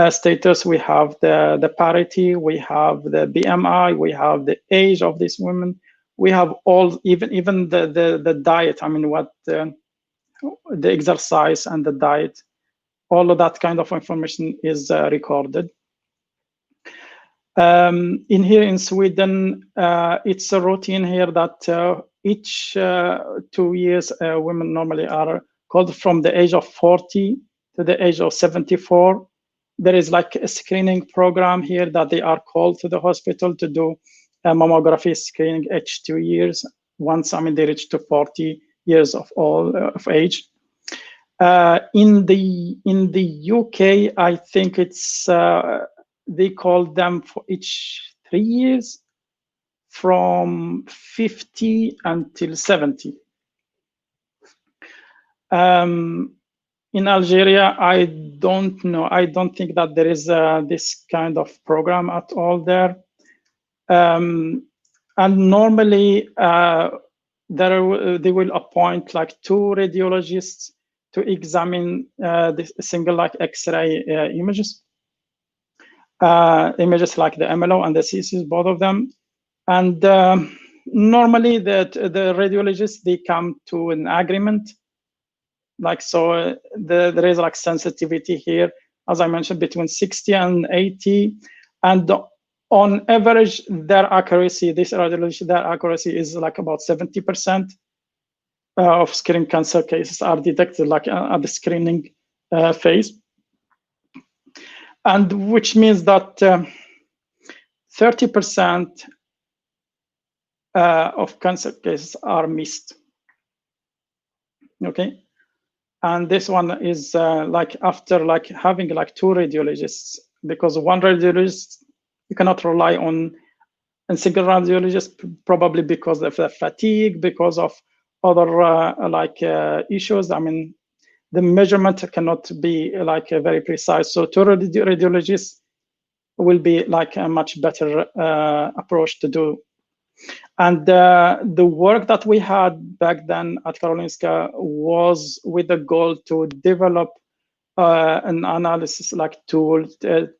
Status, we have the parity, we have the BMI, we have the age of these women, we have all, even the diet. I mean, what the exercise and the diet, all of that kind of information is recorded. In here in Sweden, it's a routine here that each 2 years women normally are called from the age of 40 to the age of 74. There is like a screening program here that they are called to the hospital to do a mammography screening each 2 years. Once, I mean, they reach to 40 years of age. In the UK, I think it's they call them for each 3 years, from 50 until 70. In Algeria, I don't know. I don't think that there is this kind of program at all there. And normally, they will appoint like 2 radiologists to examine this single like X-ray images like the MLO and the CCs, both of them. And normally, the radiologists, they come to an agreement. Like, so there is like sensitivity here, as I mentioned, between 60 and 80. And on average, their accuracy, their accuracy is like about 70% of screening cancer cases are detected like at the screening phase. And which means that 30% of cancer cases are missed. Okay. And this one is like after like having like 2 radiologists, because one radiologist, you cannot rely on a single radiologist, probably because of the fatigue, because of other issues. I mean, the measurement cannot be like very precise. So 2 radiologists will be like a much better approach to do. And the work that we had back then at Karolinska was with the goal to develop an analysis like tool,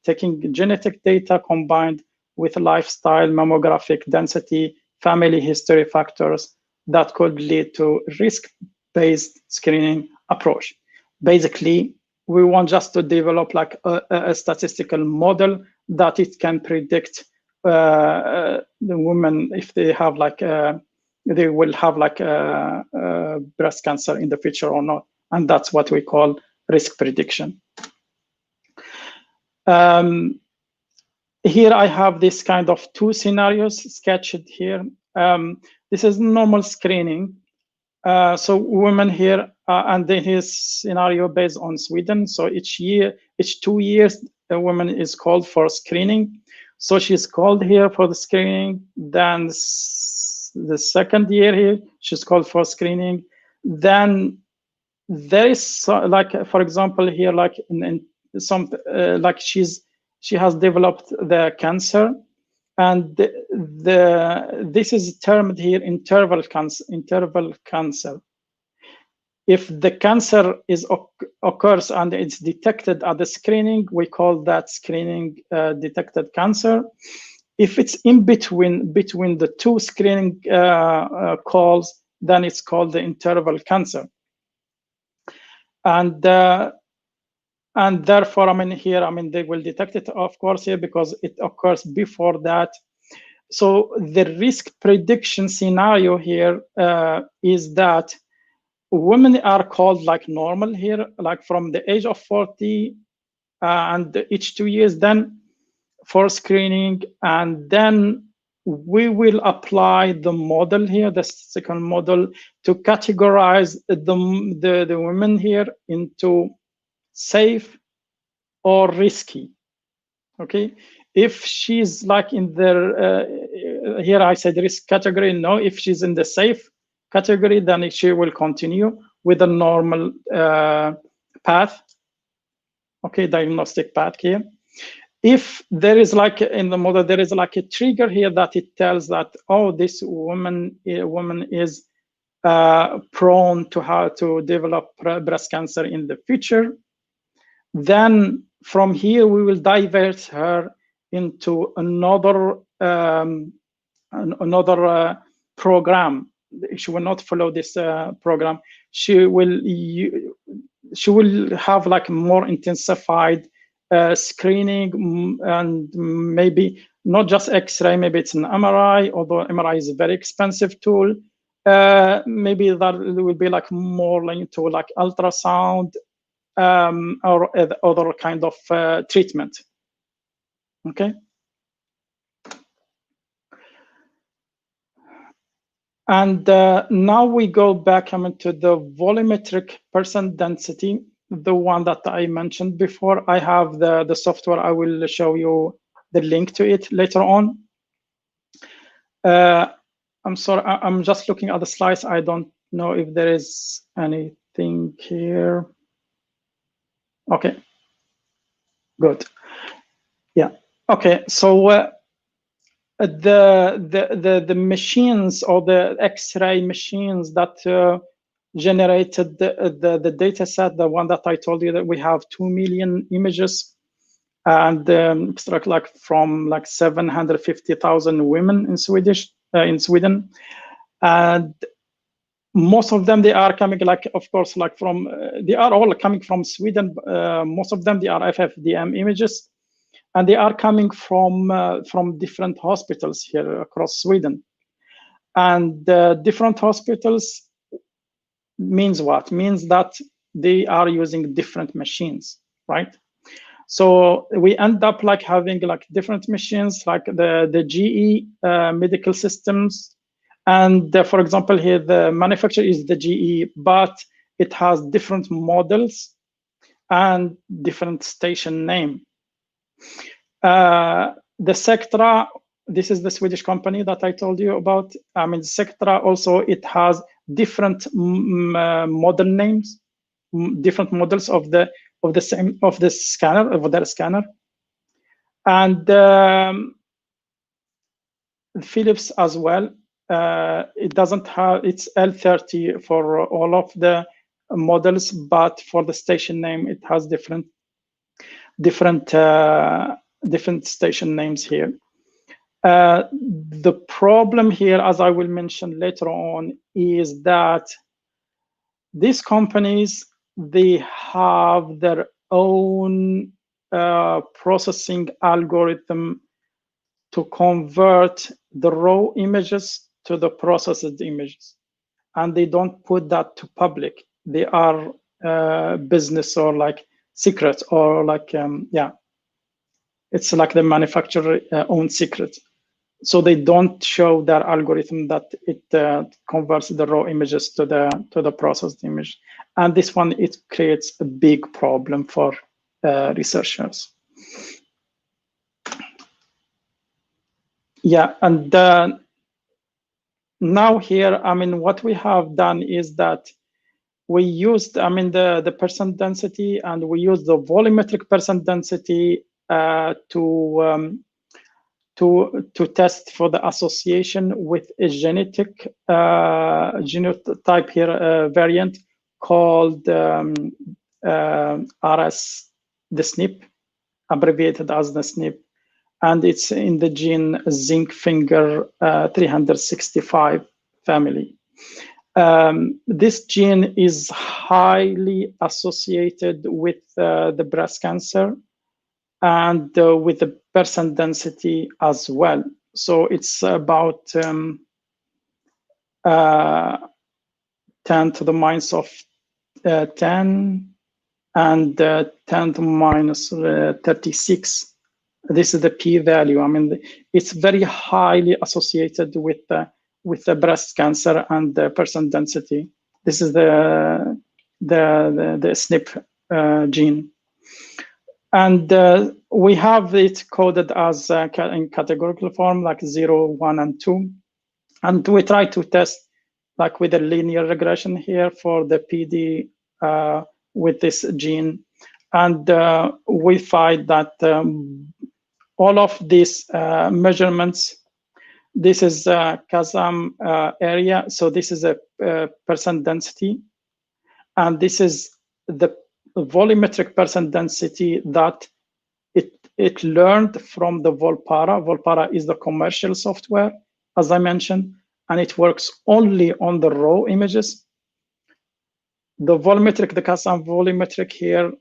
taking genetic data combined with lifestyle, mammographic density, family history factors that could lead to risk-based screening approach. Basically, we want just to develop like a statistical model that it can predict the women if they have like they will have like breast cancer in the future or not, and that's what we call risk prediction. Here I have this kind of 2 scenarios sketched here. This is normal screening. So women here, and then his scenario based on Sweden. So each 2 years, a woman is called for screening. So she's called here for the screening. Then the second year here. She's called for screening. Then there is like, for example, here, like in some like she has developed the cancer, and this is termed here interval cancer. If the cancer occurs and it's detected at the screening, we call that screening detected cancer. If it's in between the two screening calls, then it's called the interval cancer. And therefore, I mean, here, I mean, they will detect it, of course, here, because it occurs before that. So the risk prediction scenario here is that women are called like normal here, like from the age of 40 and each 2 years, then for screening, and then we will apply the model here, the second model, to categorize the women here into safe or risky. Okay, if she's like in the here I said risk category, no. If she's in the safe category, then she will continue with a normal path. Okay, diagnostic path here. If there is like in the model, there is like a trigger here that it tells that, oh, this woman is prone to how to develop breast cancer in the future, then from here we will divert her into another program. She will not follow this program. She will have like more intensified screening, and maybe not just X-ray, maybe it's an MRI, although MRI is a very expensive tool. Maybe that will be like more linked to like ultrasound or other kind of treatment. Okay. And now we go back to the volumetric percent density, the one that I mentioned before. I have the software. I will show you the link to it later on. I'm sorry, I'm just looking at the slides. I don't know if there is anything here. Okay, good. Yeah. Okay. So the machines, or the X-ray machines that generated the data set, the one that I told you that we have 2 million images, and extract like from like 750,000 women in Sweden, and most of them, they are coming like, of course, like from they are all coming from Sweden. Most of them, they are FFDM images, and they are coming from different hospitals here across Sweden. And different hospitals means what? Means that they are using different machines, right? So we end up like having like different machines, like the GE medical systems. And for example, here the manufacturer is the GE, but it has different models and different station name. The Sectra, this is the Swedish company that I told you about. I mean, Sectra also, it has different model names, different models of the scanner, of their scanner, and Philips as well. It doesn't have, it's L30 for all of the models, but for the station name, it has different station names here. The problem here, as I will mention later on, is that these companies, they have their own processing algorithm to convert the raw images to the processed images, and they don't put that to public. They are business or like secret, or like yeah, it's like the manufacturer own secret. So they don't show their algorithm that it converts the raw images to the processed image, and this one, it creates a big problem for researchers. Yeah, and now here, I mean, what we have done is that we used, I mean, the percent density, and we used the volumetric percent density to test for the association with a genetic genotype here variant called RS, the SNP, abbreviated as the SNP, and it's in the gene zinc finger 365 family. This gene is highly associated with the breast cancer and with the percent density as well. So it's about 10 to the minus of 10 and 10 to the minus 36. This is the p-value. I mean, it's very highly associated with the breast cancer and the percent density. This is the SNP gene. And we have it coded as in categorical form, like 0, 1, and 2. And we try to test like with a linear regression here for the PD with this gene. And we find that all of these measurements, this is Kazam area. So this is a percent density. And this is the volumetric percent density that it learned from the Volpara. Volpara is the commercial software, as I mentioned, and it works only on the raw images. The volumetric, the Kazam volumetric here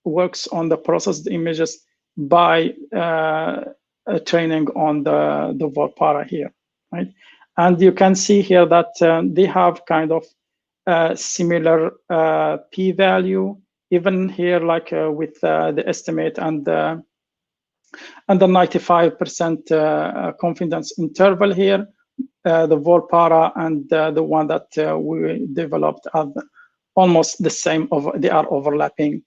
works on the processed images by training on the Volpara here, right? And you can see here that they have kind of similar p-value, even here, like with the estimate and the 95% confidence interval here, the Volpara and the one that we developed are almost the same. They are overlapping.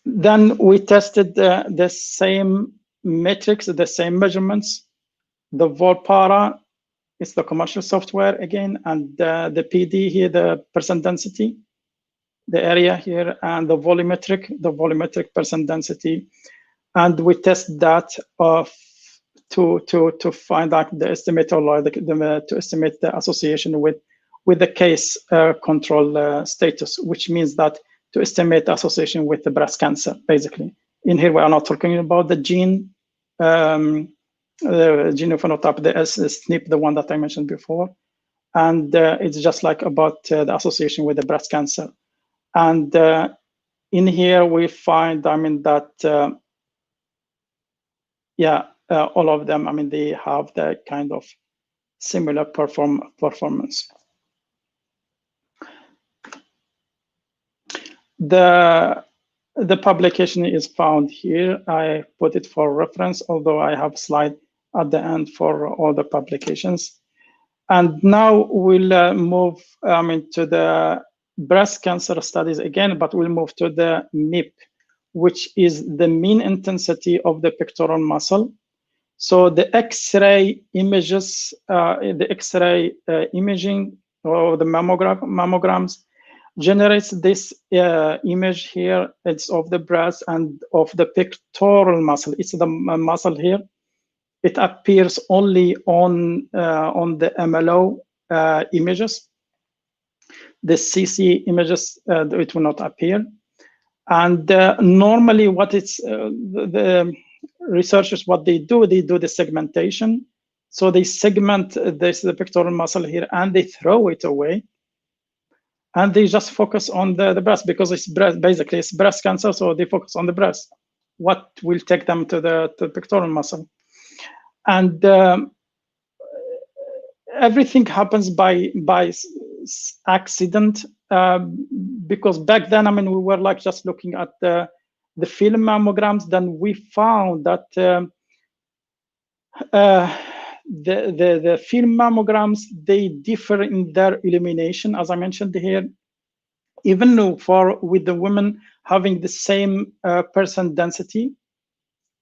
Then we tested the same metrics, the same measurements. The Volpara is the commercial software again, and the PD here, the percent density, the area here, and the volumetric percent density. And we test that to find out the estimate, or to estimate the association with the case control status, which means that to estimate the association with the breast cancer, basically. In here, we are not talking about the gene, the genophenotype, the SNP, the one that I mentioned before. And it's just like about the association with the breast cancer. And in here, we find, I mean, that, all of them, I mean, they have the kind of similar performance. The publication is found here. I put it for reference, although I have a slide at the end for all the publications. And now we'll move to the breast cancer studies again, but we'll move to the MIP, which is the mean intensity of the pectoral muscle. So the X-ray images, the X-ray imaging, or the mammograms, generates this image here. It's of the breast and of the pectoral muscle. It's the muscle here. It appears only on the MLO images. The CC images, it will not appear. And normally, what it's the researchers, what they do the segmentation. So they segment the pectoral muscle here, and they throw it away. And they just focus on the breast, because it's basically it's breast cancer, so they focus on the breast. What will take them to the pectoral muscle? And everything happens by accident, because back then, I mean, we were like just looking at the film mammograms. Then we found that the film mammograms, they differ in their illumination, as I mentioned here. Even with the women having the same percent density,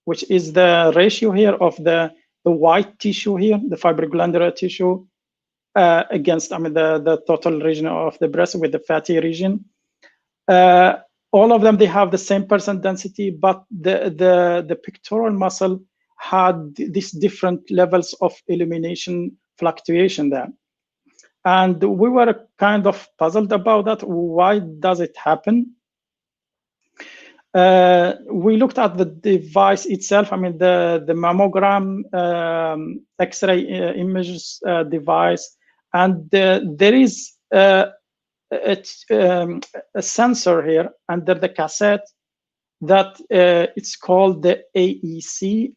which is the ratio here of the white tissue here, the fibroglandular tissue, against the total region of the breast with the fatty region. All of them, they have the same percent density, but the pectoral muscle had these different levels of illumination fluctuation there. And we were kind of puzzled about that. Why does it happen? We looked at the device itself. The mammogram X-ray images device, and there is a sensor here under the cassette that it's called the AEC,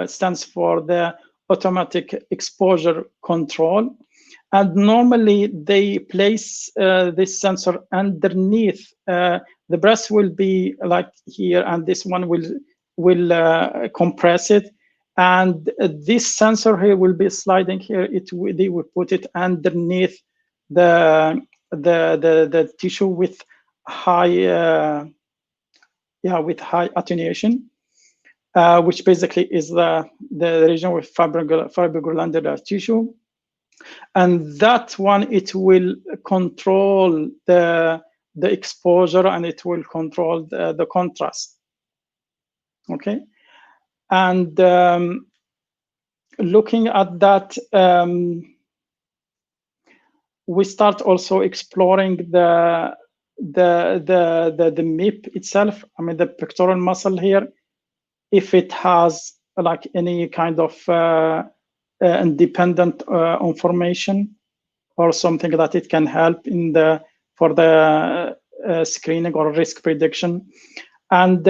stands for the automatic exposure control. And normally they place this sensor underneath. The breast will be like here, and this one will compress it. And this sensor here will be sliding here. They will put it underneath the tissue with high attenuation, which basically is the region with fibroglandular tissue. And that one, it will control the exposure, and it will control the contrast. Okay, and looking at that, we start also exploring the MIP itself. The pectoral muscle here, if it has like any kind of independent information or something that it can help for the screening or risk prediction. And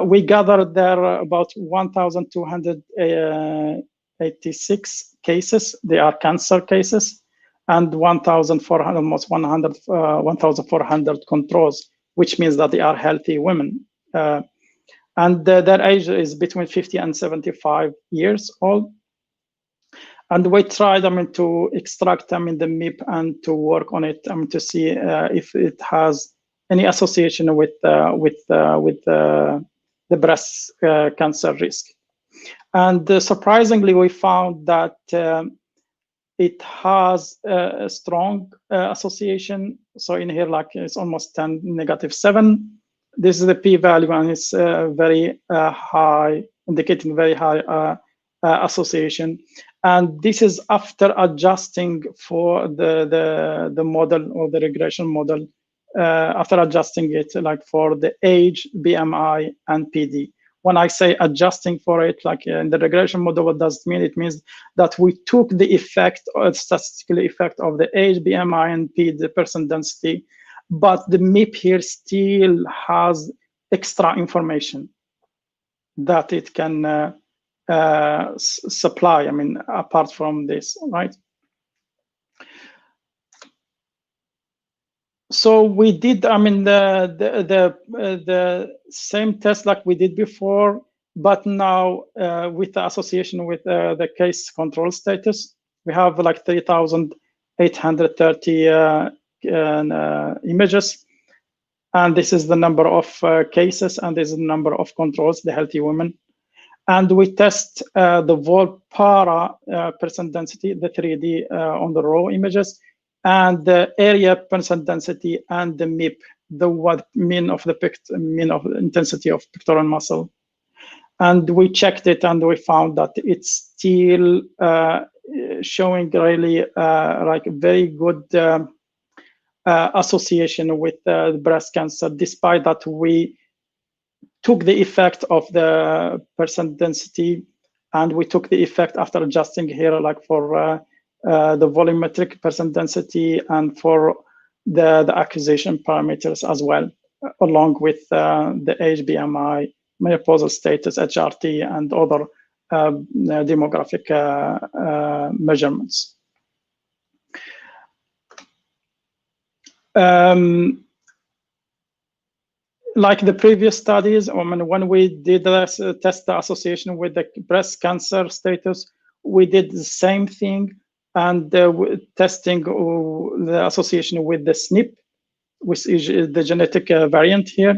we gathered there about 1,286 cases. They are cancer cases, and 1,400, almost 1,400 controls, which means that they are healthy women. And their age is between 50 and 75 years old. And we tried to extract the MIP and to work on it to see if it has any association with the breast cancer risk. And surprisingly, we found that it has a strong association. So in here, like it's almost 10 -7. This is the p-value, and it's very high, indicating very high association. And this is after adjusting for the model or the regression model, after adjusting it like for the age, BMI, and PD. When I say adjusting for it, like in the regression model, what does it mean? It means that we took the effect, or statistical effect of the age, BMI, and PD, the percent density, but the MIP here still has extra information that it can supply, apart from this, right? So we did, the same test like we did before, but now with the association with the case control status. We have like 3,830 images, and this is the number of cases, and this is the number of controls, the healthy women. And we test the Volpara percent density, the 3D on the raw images, and the area percent density, and the MIP, the mean of intensity of pectoral muscle. And we checked it, and we found that it's still showing really like very good association with breast cancer, despite that we took the effect of the percent density, and we took the effect after adjusting here, like for the volumetric percent density and for the acquisition parameters as well, along with the age, BMI, menopausal status, HRT, and other demographic measurements. Like the previous studies, when we did this, test the association with the breast cancer status, we did the same thing, and testing the association with the SNP, which is the genetic variant here.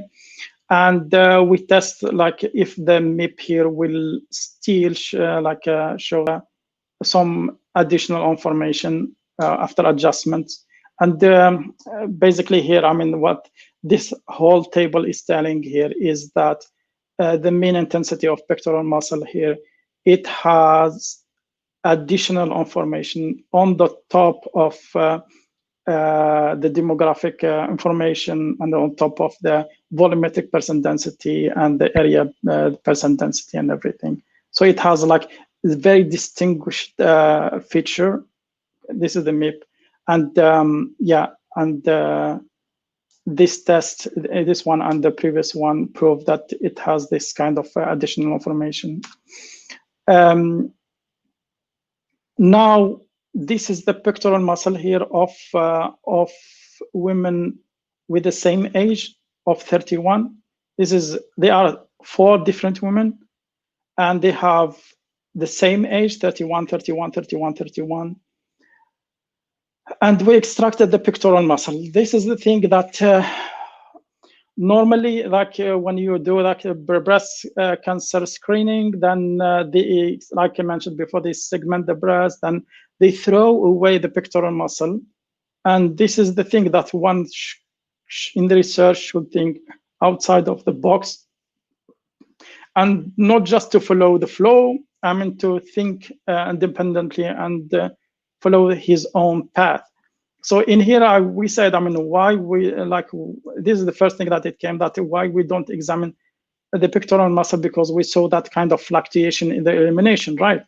And we test like if the MIP here will still show some additional information after adjustments. And basically here, I mean, what this whole table is telling here is that the mean intensity of pectoral muscle here, it has additional information on the top of the demographic information and on top of the volumetric percent density and the area percent density and everything. So it has like a very distinguished feature. This is the MIP. And yeah, and this test, this one and the previous one proved that it has this kind of additional information. Now, this is the pectoral muscle here of women with the same age of 31. They are 4 different women, and they have the same age, 31, 31, 31, 31. And we extracted the pectoral muscle. This is the thing that normally, like when you do like breast cancer screening, then like I mentioned before, they segment the breast, then they throw away the pectoral muscle. And this is the thing that one in the research should think outside of the box, and not just to follow the flow, I mean to think independently and follow his own path. So in here, we said, I mean, why we like, this is the first thing that it came, that why we don't examine the pectoral muscle, because we saw that kind of fluctuation in the elimination, right?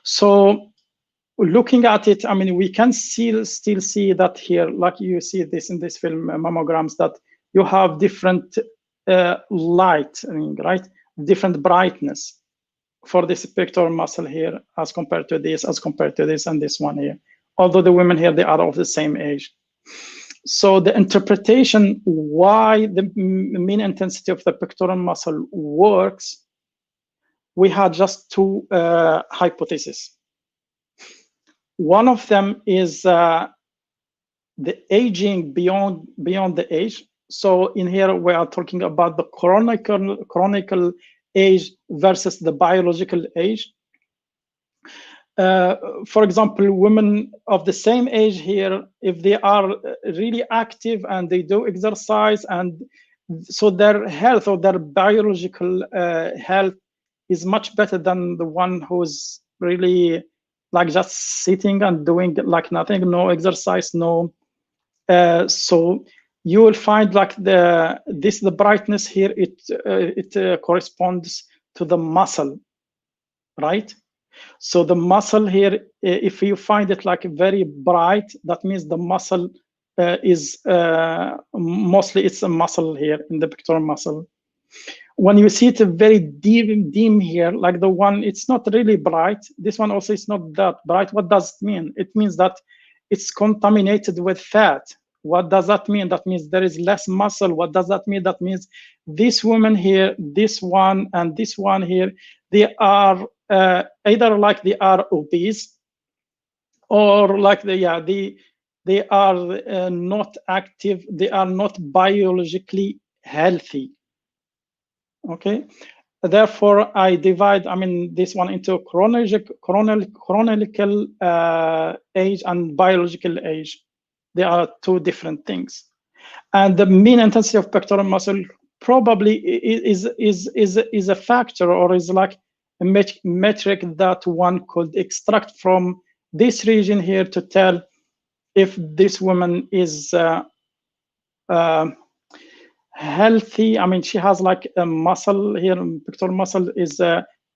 So looking at it, I mean, we can still see that here, like you see this in this film mammograms, that you have different light, right? Different brightness for this pectoral muscle here as compared to this, and this one here. Although the women here, they are of the same age. So the interpretation why the mean intensity of the pectoral muscle works, we had just 2 hypotheses. One of them is the aging beyond the age. So in here, we are talking about the chronical age versus the biological age. For example, women of the same age here, if they are really active and they do exercise, and so their health or their biological health is much better than the one who's really like just sitting and doing like nothing, no exercise, no. So you will find like the brightness here, it corresponds to the muscle, right? So the muscle here, if you find it like very bright, that means the muscle is mostly it's a muscle here in the pectoral muscle. When you see it very dim here, like the one, it's not really bright. This one also is not that bright. What does it mean? It means that it's contaminated with fat. What does that mean? That means there is less muscle. What does that mean? That means this woman here, this one, and this one here, they are either like they are obese, or like they are not active. They are not biologically healthy. Okay, therefore I divide, I mean, this one into chronological age and biological age. They are 2 different things. And the mean intensity of pectoral muscle probably is a factor, or is like a metric that one could extract from this region here to tell if this woman is healthy. I mean, she has like a muscle here, pectoral muscle is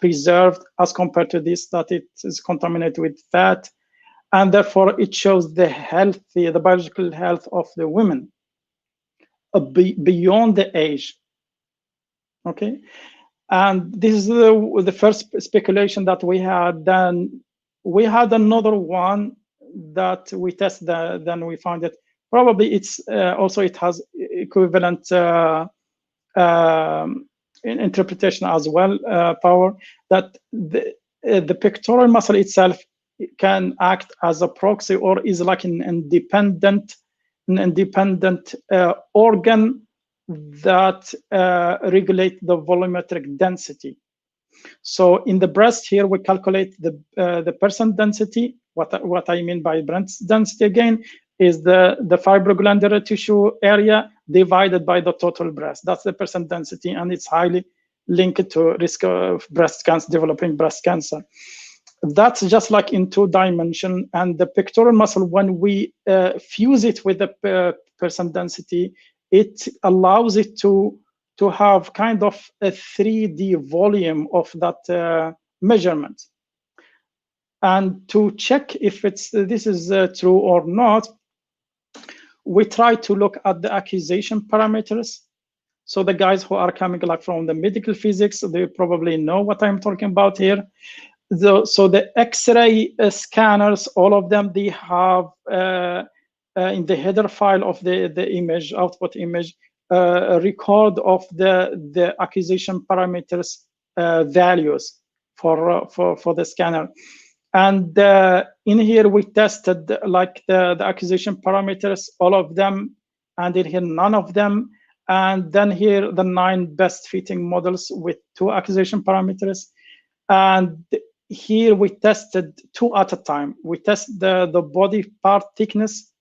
preserved as compared to this, that it is contaminated with fat. And therefore it shows the biological health of the women beyond the age. Okay, and this is the first speculation that we had. Then we had another one that we tested, then we found it probably it's also it has equivalent interpretation as well, power, that the pectoral muscle itself can act as a proxy, or is like an independent organ that regulate the volumetric density. So in the breast here, we calculate the percent density. What I mean by breast density again is the fibroglandular tissue area divided by the total breast. That's the percent density, and it's highly linked to risk of breast cancer, developing breast cancer. That's just like in 2 dimensions. And the pectoral muscle, when we fuse it with the percent density, it allows it to have kind of a 3D volume of that measurement. And to check if this is true or not, we try to look at the accusation parameters. So the guys who are coming like from the medical physics, they probably know what I'm talking about here. So the X-ray scanners, all of them, they have in the header file of the image, output image, a record of the accusation parameters values for the scanner. And in here we tested like the accusation parameters, all of them, and in here none of them. And then here the 9 best fitting models with 2 accusation parameters. And here we tested 2 at a time. We test the body part thickness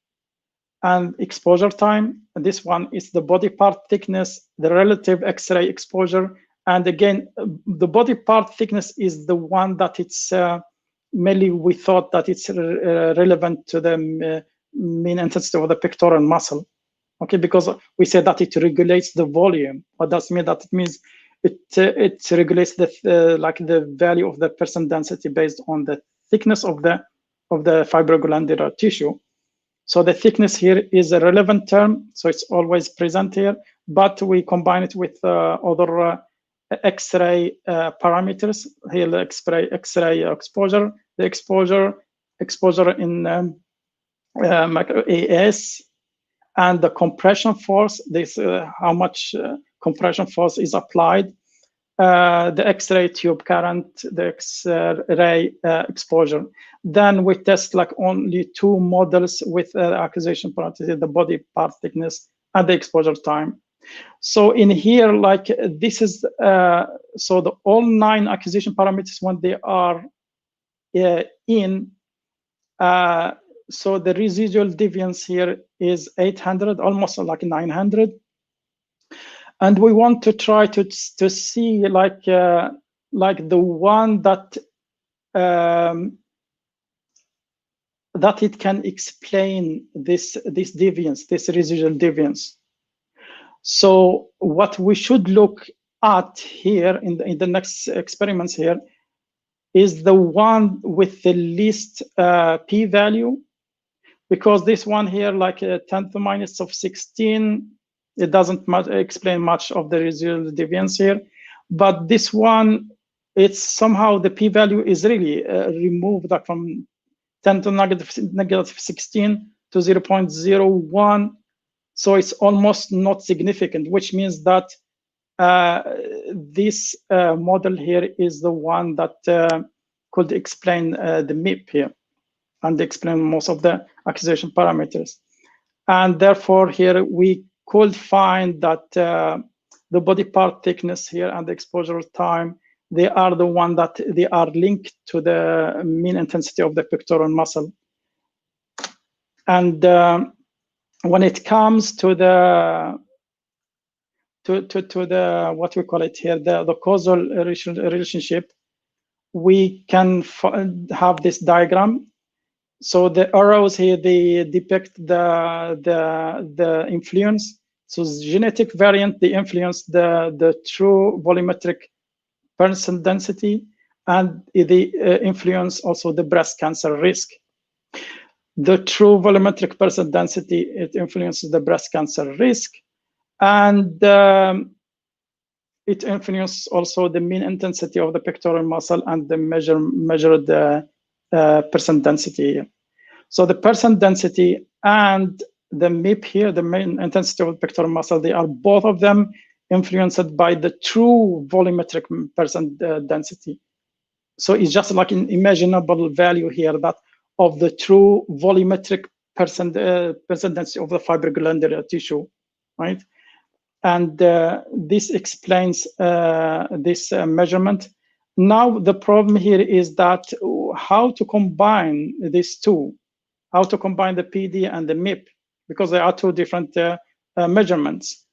and exposure time. And this one is the body part thickness, the relative X-ray exposure. And again, the body part thickness is the one that it's mainly we thought that it's relevant to the mean intensity of the pectoral muscle. Okay, because we said that it regulates the volume. What does mean? That it means it regulates the like the value of the percent density based on the thickness of the fibroglandular tissue. So the thickness here is a relevant term, so it's always present here, but we combine it with other X-ray parameters. Here the X-ray exposure, the exposure in AS, and the compression force. This how much compression force is applied, the X-ray tube current, the X-ray exposure. Then we test like only 2 models with accusation parameters, the body part thickness and the exposure time. So in here, like this is so the all 9 accusation parameters when they are in. So the residual deviance here is 800, almost like 900. And we want to try to see like the one that that it can explain this deviance, this residual deviance. So what we should look at here in the next experiments here is the one with the least p-value, because this one here, like 10⁻⁻16, it doesn't explain much of the residual deviance here. But this one, it's somehow the p-value is really removed like from 10⁻⁻16 to 0.01. So it's almost not significant, which means that this model here is the one that could explain the MIP here and explain most of the accusation parameters. And therefore here we could find that the body part thickness here and the exposure time, they are the one that they are linked to the mean intensity of the pectoral muscle. And when it comes to the what we call it here, the causal relationship, we can have this diagram. So the arrows here, they depict the influence. So genetic variant, they influence the true volumetric percent density, and they influence also the breast cancer risk. The true volumetric percent density, it influences the breast cancer risk, and it influences also the mean intensity of the pectoral muscle and the measured percent density. So the percent density and the MIP here, the mean intensity of the pectoral muscle, they are both of them influenced by the true volumetric percent density. So it's just like an imaginable value here that of the true volumetric percent density of the fibroglandular tissue, right? And this explains this measurement. Now the problem here is that how to combine these two, how to combine the PD and the MIP, because they are two different measurements.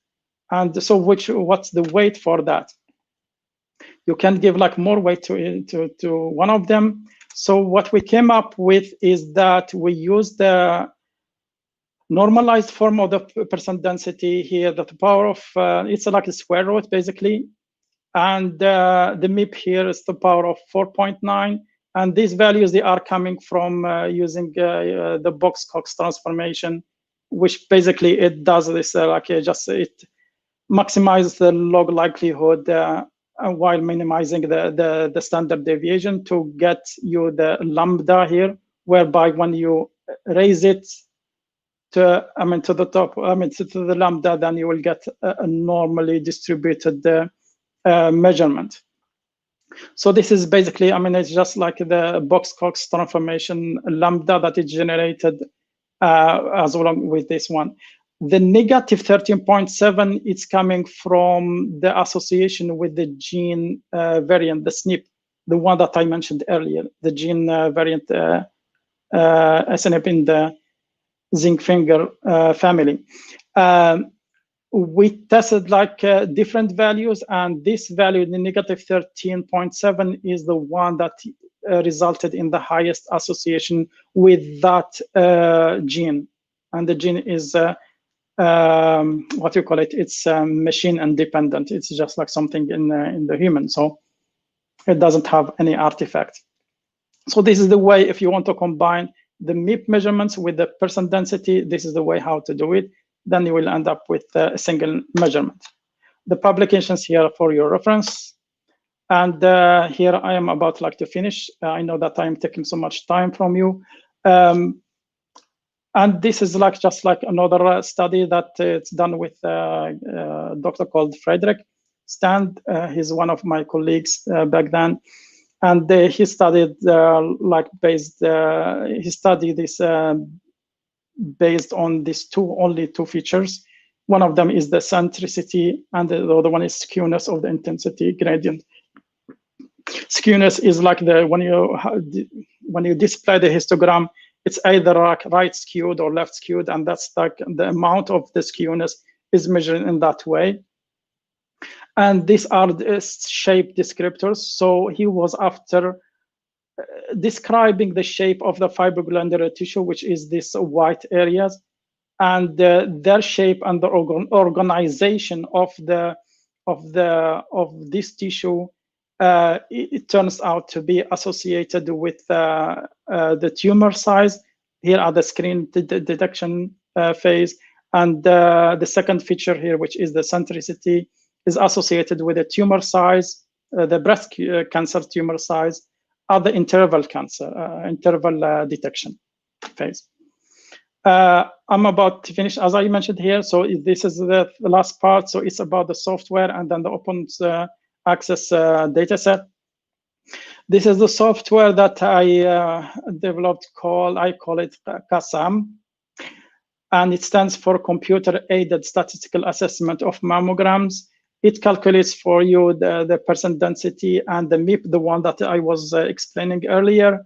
And so what's the weight for that? You can give like more weight to one of them. So what we came up with is that we use the normalized form of the percent density here, that the power of, it's like a square root basically. And the MIP here is the power of 4.9. And these values, they are coming from using the Box-Cox transformation, which basically it does this, it maximizes the log likelihood while minimizing the standard deviation to get you the lambda here, whereby when you raise it to the top, to the lambda, then you will get a normally distributed measurement. So this is basically, it's just like the Box-Cox transformation lambda that is generated as along with this one. The negative 13.7, it's coming from the association with the gene variant, the SNP, the one that I mentioned earlier, the gene variant SNP in the zinc finger family. We tested like different values, and this value, the negative 13.7, is the one that resulted in the highest association with that gene. And the gene is what you call it? It's machine independent. It's just like something in the human, so it doesn't have any artifact. So this is the way, if you want to combine the MIP measurements with the percent density, this is the way how to do it. Then you will end up with a single measurement. The publications here for your reference. And here I am about like to finish. I know that I'm taking so much time from you. And this is like just like another study that it's done with a doctor called Frederick Stand. He's one of my colleagues back then. And he studied he studied this based on these only two features. One of them is the centricity, and the other one is skewness of the intensity gradient. Skewness is like when you display the histogram, it's either like right skewed or left skewed, and that's like the amount of the skewness is measured in that way. And these are the shape descriptors. So he was after describing the shape of the fibroglandular tissue, which is these white areas, and their shape and the organization of this tissue. It turns out to be associated with the tumor size. Here are the screen detection phase, and the second feature here, which is the centricity, is associated with the tumor size, the breast cancer tumor size, or the interval cancer, interval detection phase. I'm about to finish, as I mentioned here. So this is the last part. So it's about the software and then the open access dataset. This is the software that I developed. I call it CASAM, and it stands for Computer-Aided Statistical Assessment of Mammograms. It calculates for you the percent density and the MIP, the one that I was explaining earlier,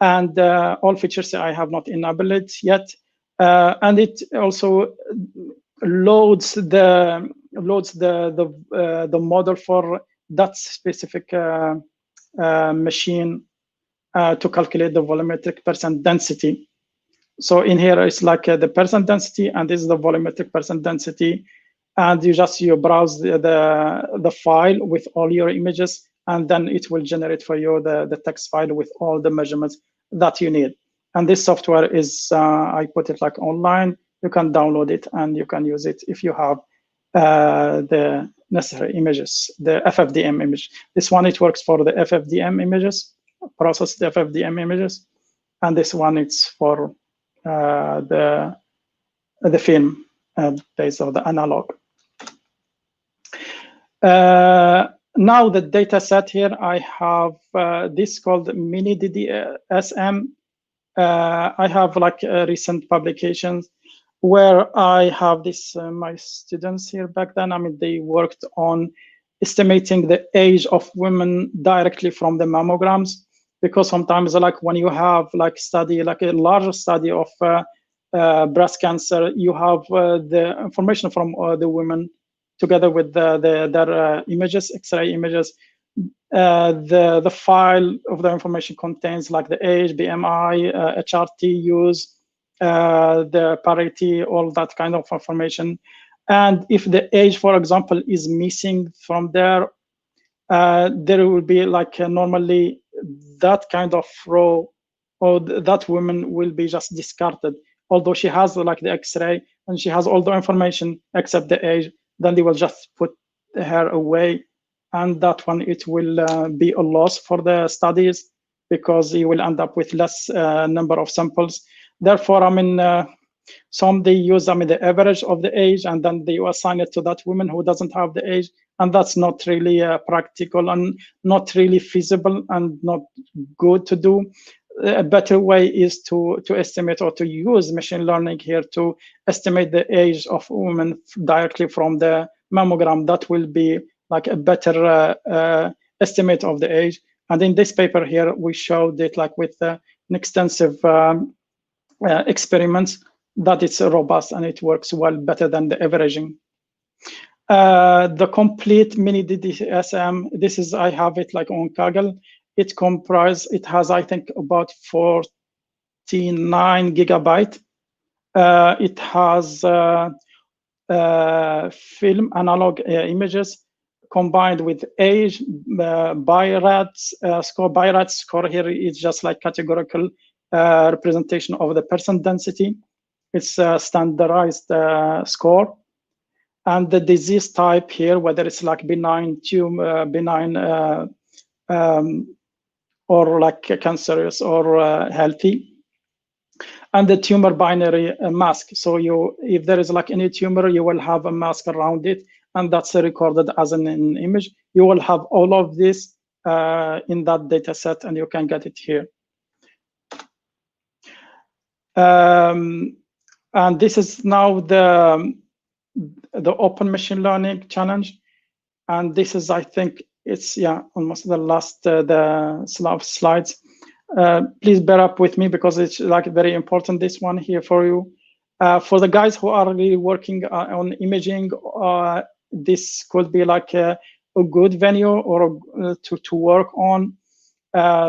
and all features I have not enabled it yet. And it also loads the model for that specific machine to calculate the volumetric percent density. So in here it's like the percent density, and this is the volumetric percent density. And you browse the file with all your images, and then it will generate for you the text file with all the measurements that you need. And this software is, I put it like online. You can download it and you can use it if you have the necessary images, the FFDM image. This one, it works for the FFDM images, processed FFDM images. And this one, it's for the film based on the analog. Now the data set here, I have this called mini DDSM. I have like recent publications where I have this, my students here back then, I mean, they worked on estimating the age of women directly from the mammograms, because sometimes like when you have like study, like a larger study of breast cancer, you have the information from the women together with their images, X-ray images. The file of the information contains like the age, BMI, HRT use, the parity, all that kind of information. And if the age, for example, is missing from there, there will be like normally that kind of row, or that woman will be just discarded. Although she has like the X-ray and she has all the information except the age, then they will just put her away. And that one, it will be a loss for the studies, because you will end up with less number of samples. Therefore, I mean, some they use, I mean, the average of the age, and then they assign it to that woman who doesn't have the age, and that's not really practical and not really feasible and not good to do. A better way is to estimate, or to use machine learning here to estimate the age of women directly from the mammogram. That will be like a better estimate of the age. And in this paper here, we showed it like with an extensive experiments, that it's robust and it works well, better than the averaging. The complete mini DDSM, this is, I have it like on Kaggle. It has, I think, about 49 gigabyte. It has film analog images combined with age, BI-RADS score. BI-RADS score here is just like categorical representation of the person density. It's a standardized score. And the disease type here, whether it's like benign tumor, benign or like cancerous or healthy. And the tumor binary mask. So if there is like any tumor, you will have a mask around it, and that's recorded as an image. You will have all of this in that data set, and you can get it here. And this is now the open machine learning challenge. And this is, I think, it's almost the last the slides. Please bear up with me, because it's like very important, this one here for you. For the guys who are really working on imaging, this could be like a good venue or to work on.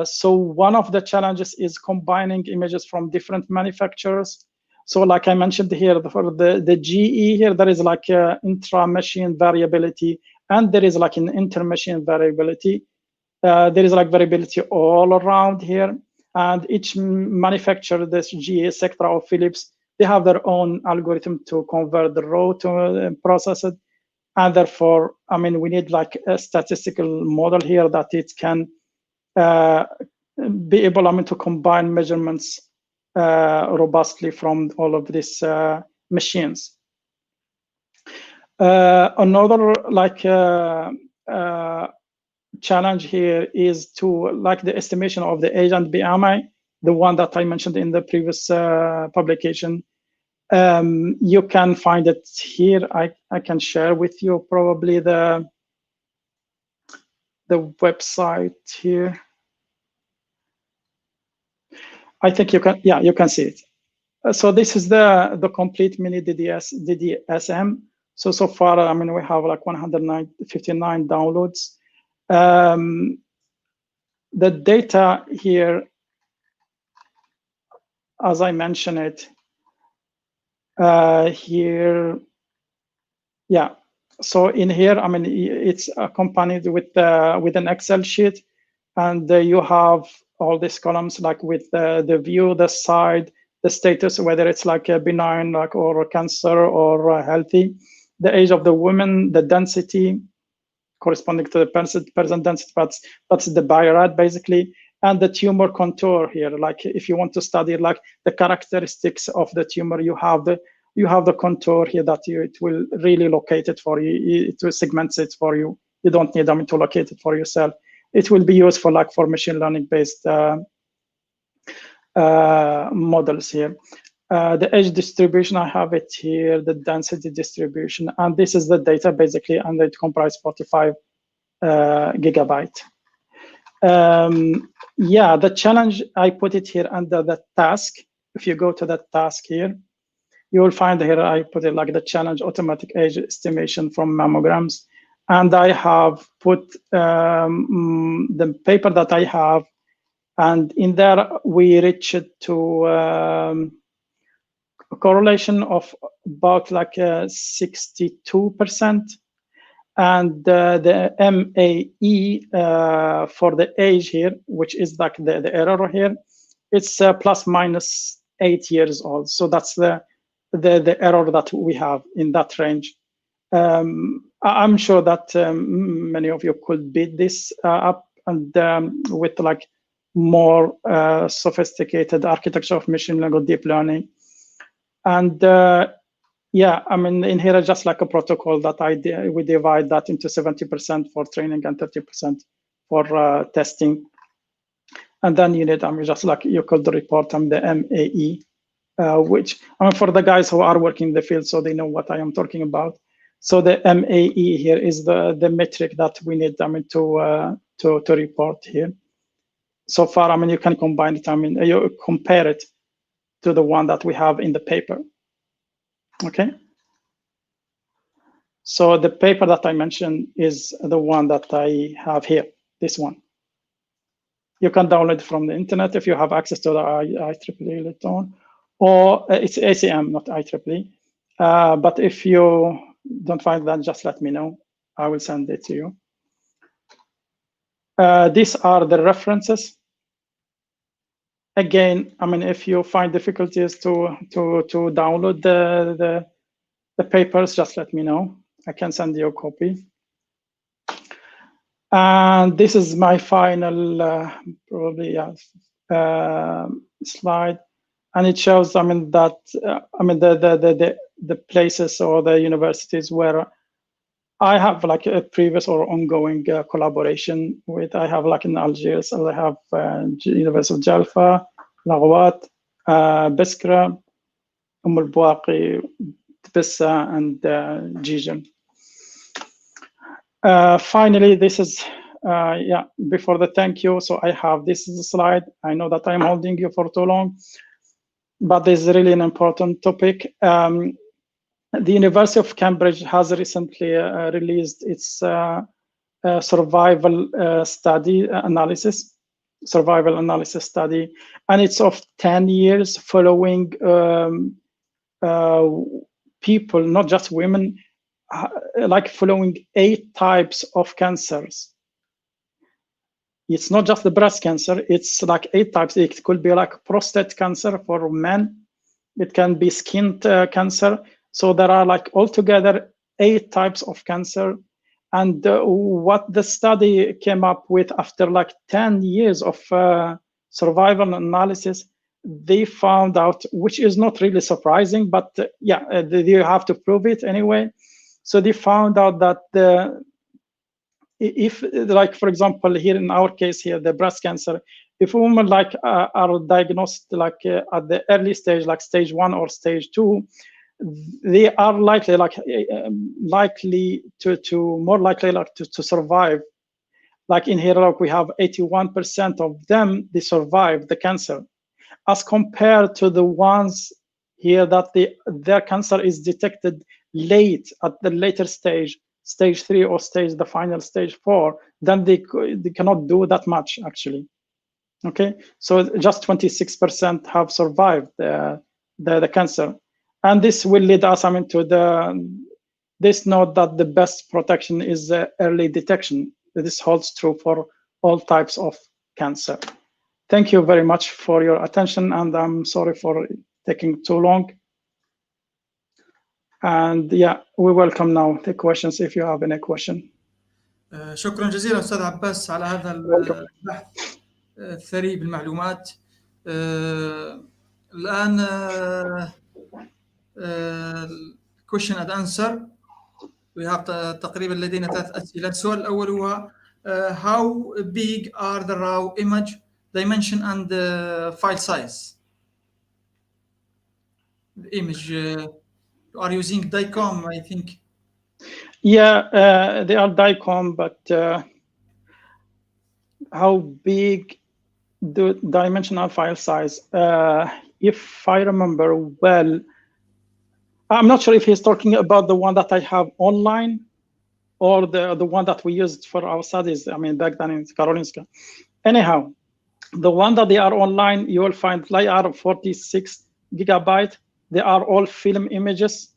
So one of the challenges is combining images from different manufacturers. So like I mentioned here, for the GE here, there is like intra-machine variability, and there is like an inter-machine variability. There is like variability all around here, and each manufacturer, this GE, Sectra, or Philips, they have their own algorithm to convert the raw to process it. And therefore, I mean, we need like a statistical model here that it can be able, I mean, to combine measurements robustly from all of these machines. Another like challenge here is to like the estimation of the age and BMI, the one that I mentioned in the previous publication. You can find it here. I can share with you probably the website here. I think you can, you can see it. So this is the complete mini DDSM. So far, I mean, we have like 159 downloads. The data here, as I mentioned it, here, so in here, I mean, it's accompanied with an Excel sheet, and you have all these columns like with the view, the side, the status, whether it's like a benign, like or cancer or healthy, the age of the woman, the density corresponding to the person density, that's the BI-RAD basically, and the tumor contour here. Like if you want to study like the characteristics of the tumor, you have the contour here that it will really locate it for you. It will segment it for you. You don't need them to locate it for yourself. It will be useful like for machine learning based models here. The age distribution, I have it here, the density distribution, and this is the data basically, and it comprises 45 gigabyte. Yeah, the challenge, I put it here under the task. If you go to that task here, you will find here, I put it like the challenge automatic age estimation from mammograms. And I have put the paper that I have, and in there we reached to a correlation of about like 62%. And the MAE for the age here, which is like the error here, it's plus minus 8 years old. So that's the error that we have in that range. I'm sure that many of you could beat this up, and with like more sophisticated architecture of machine learning or deep learning. And yeah, I mean, in here, just like a protocol that we divide that into 70% for training and 30% for testing. And then you need, I mean, just like you could report the MAE, which, I mean, for the guys who are working in the field, so they know what I am talking about. So the MAE here is the metric that we need, I mean, to report here. So far, I mean, you can combine it, I mean, you compare it to the one that we have in the paper. Okay. So the paper that I mentioned is the one that I have here, this one. You can download it from the internet if you have access to the IEEE later on, or it's ACM, not IEEE. But if you don't find that, just let me know. I will send it to you. These are the references. Again, I mean, if you find difficulties to download the papers, just let me know. I can send you a copy. And this is my final, probably slide, and it shows, I mean, that I mean the places or the universities where I have like a previous or ongoing collaboration with. I have like in Algeria, so I have University of Jalfa, El-Oued, Biskra, El-Bouaqi, Tbissa, and Jijan. Finally, this is, yeah, before the thank you. So I have this is a slide. I know that I'm holding you for too long, but this is really an important topic. The University of Cambridge has recently released its survival analysis study, and it's of 10 years following people, not just women, like following 8 types of cancers. It's not just the breast cancer, it's like 8 types. It could be like prostate cancer for men. It can be skin cancer. So there are like altogether 8 types of cancer. And what the study came up with after like 10 years of survival analysis, they found out, which is not really surprising, but yeah, you have to prove it anyway. So they found out that if, like, for example, here in our case here, the breast cancer, if women like are diagnosed like at the early stage, like stage 1 or stage 2, they are likely like more likely like to survive. Like in here, like we have 81% of them, they survive the cancer, as compared to the ones here that their cancer is detected late, at the later stage, stage 3 or the final stage 4, then they cannot do that much actually. Okay, so just 26% have survived the cancer. And this will lead us, I mean, to this note that the best protection is early detection. This holds true for all types of cancer. Thank you very much for your attention, and I'm sorry for taking too long. And yeah, we welcome now the questions if you have any question. شكرا جزيلا أستاذ عباس على هذا البحث الثري بالمعلومات. الآن question and answer. We have تقريبا لدينا 3 أسئلة. السؤال الأول هو how big are the raw image dimension and file size? the image? You are using DICOM, I think. Yeah, they are DICOM, but how big the dimensional file size? If I remember well, I'm not sure if he's talking about the one that I have online or the one that we used for our studies, I mean, back then in Karlskrona. Anyhow, the one that they are online, you will find they are 46 gigabyte. They are all film images.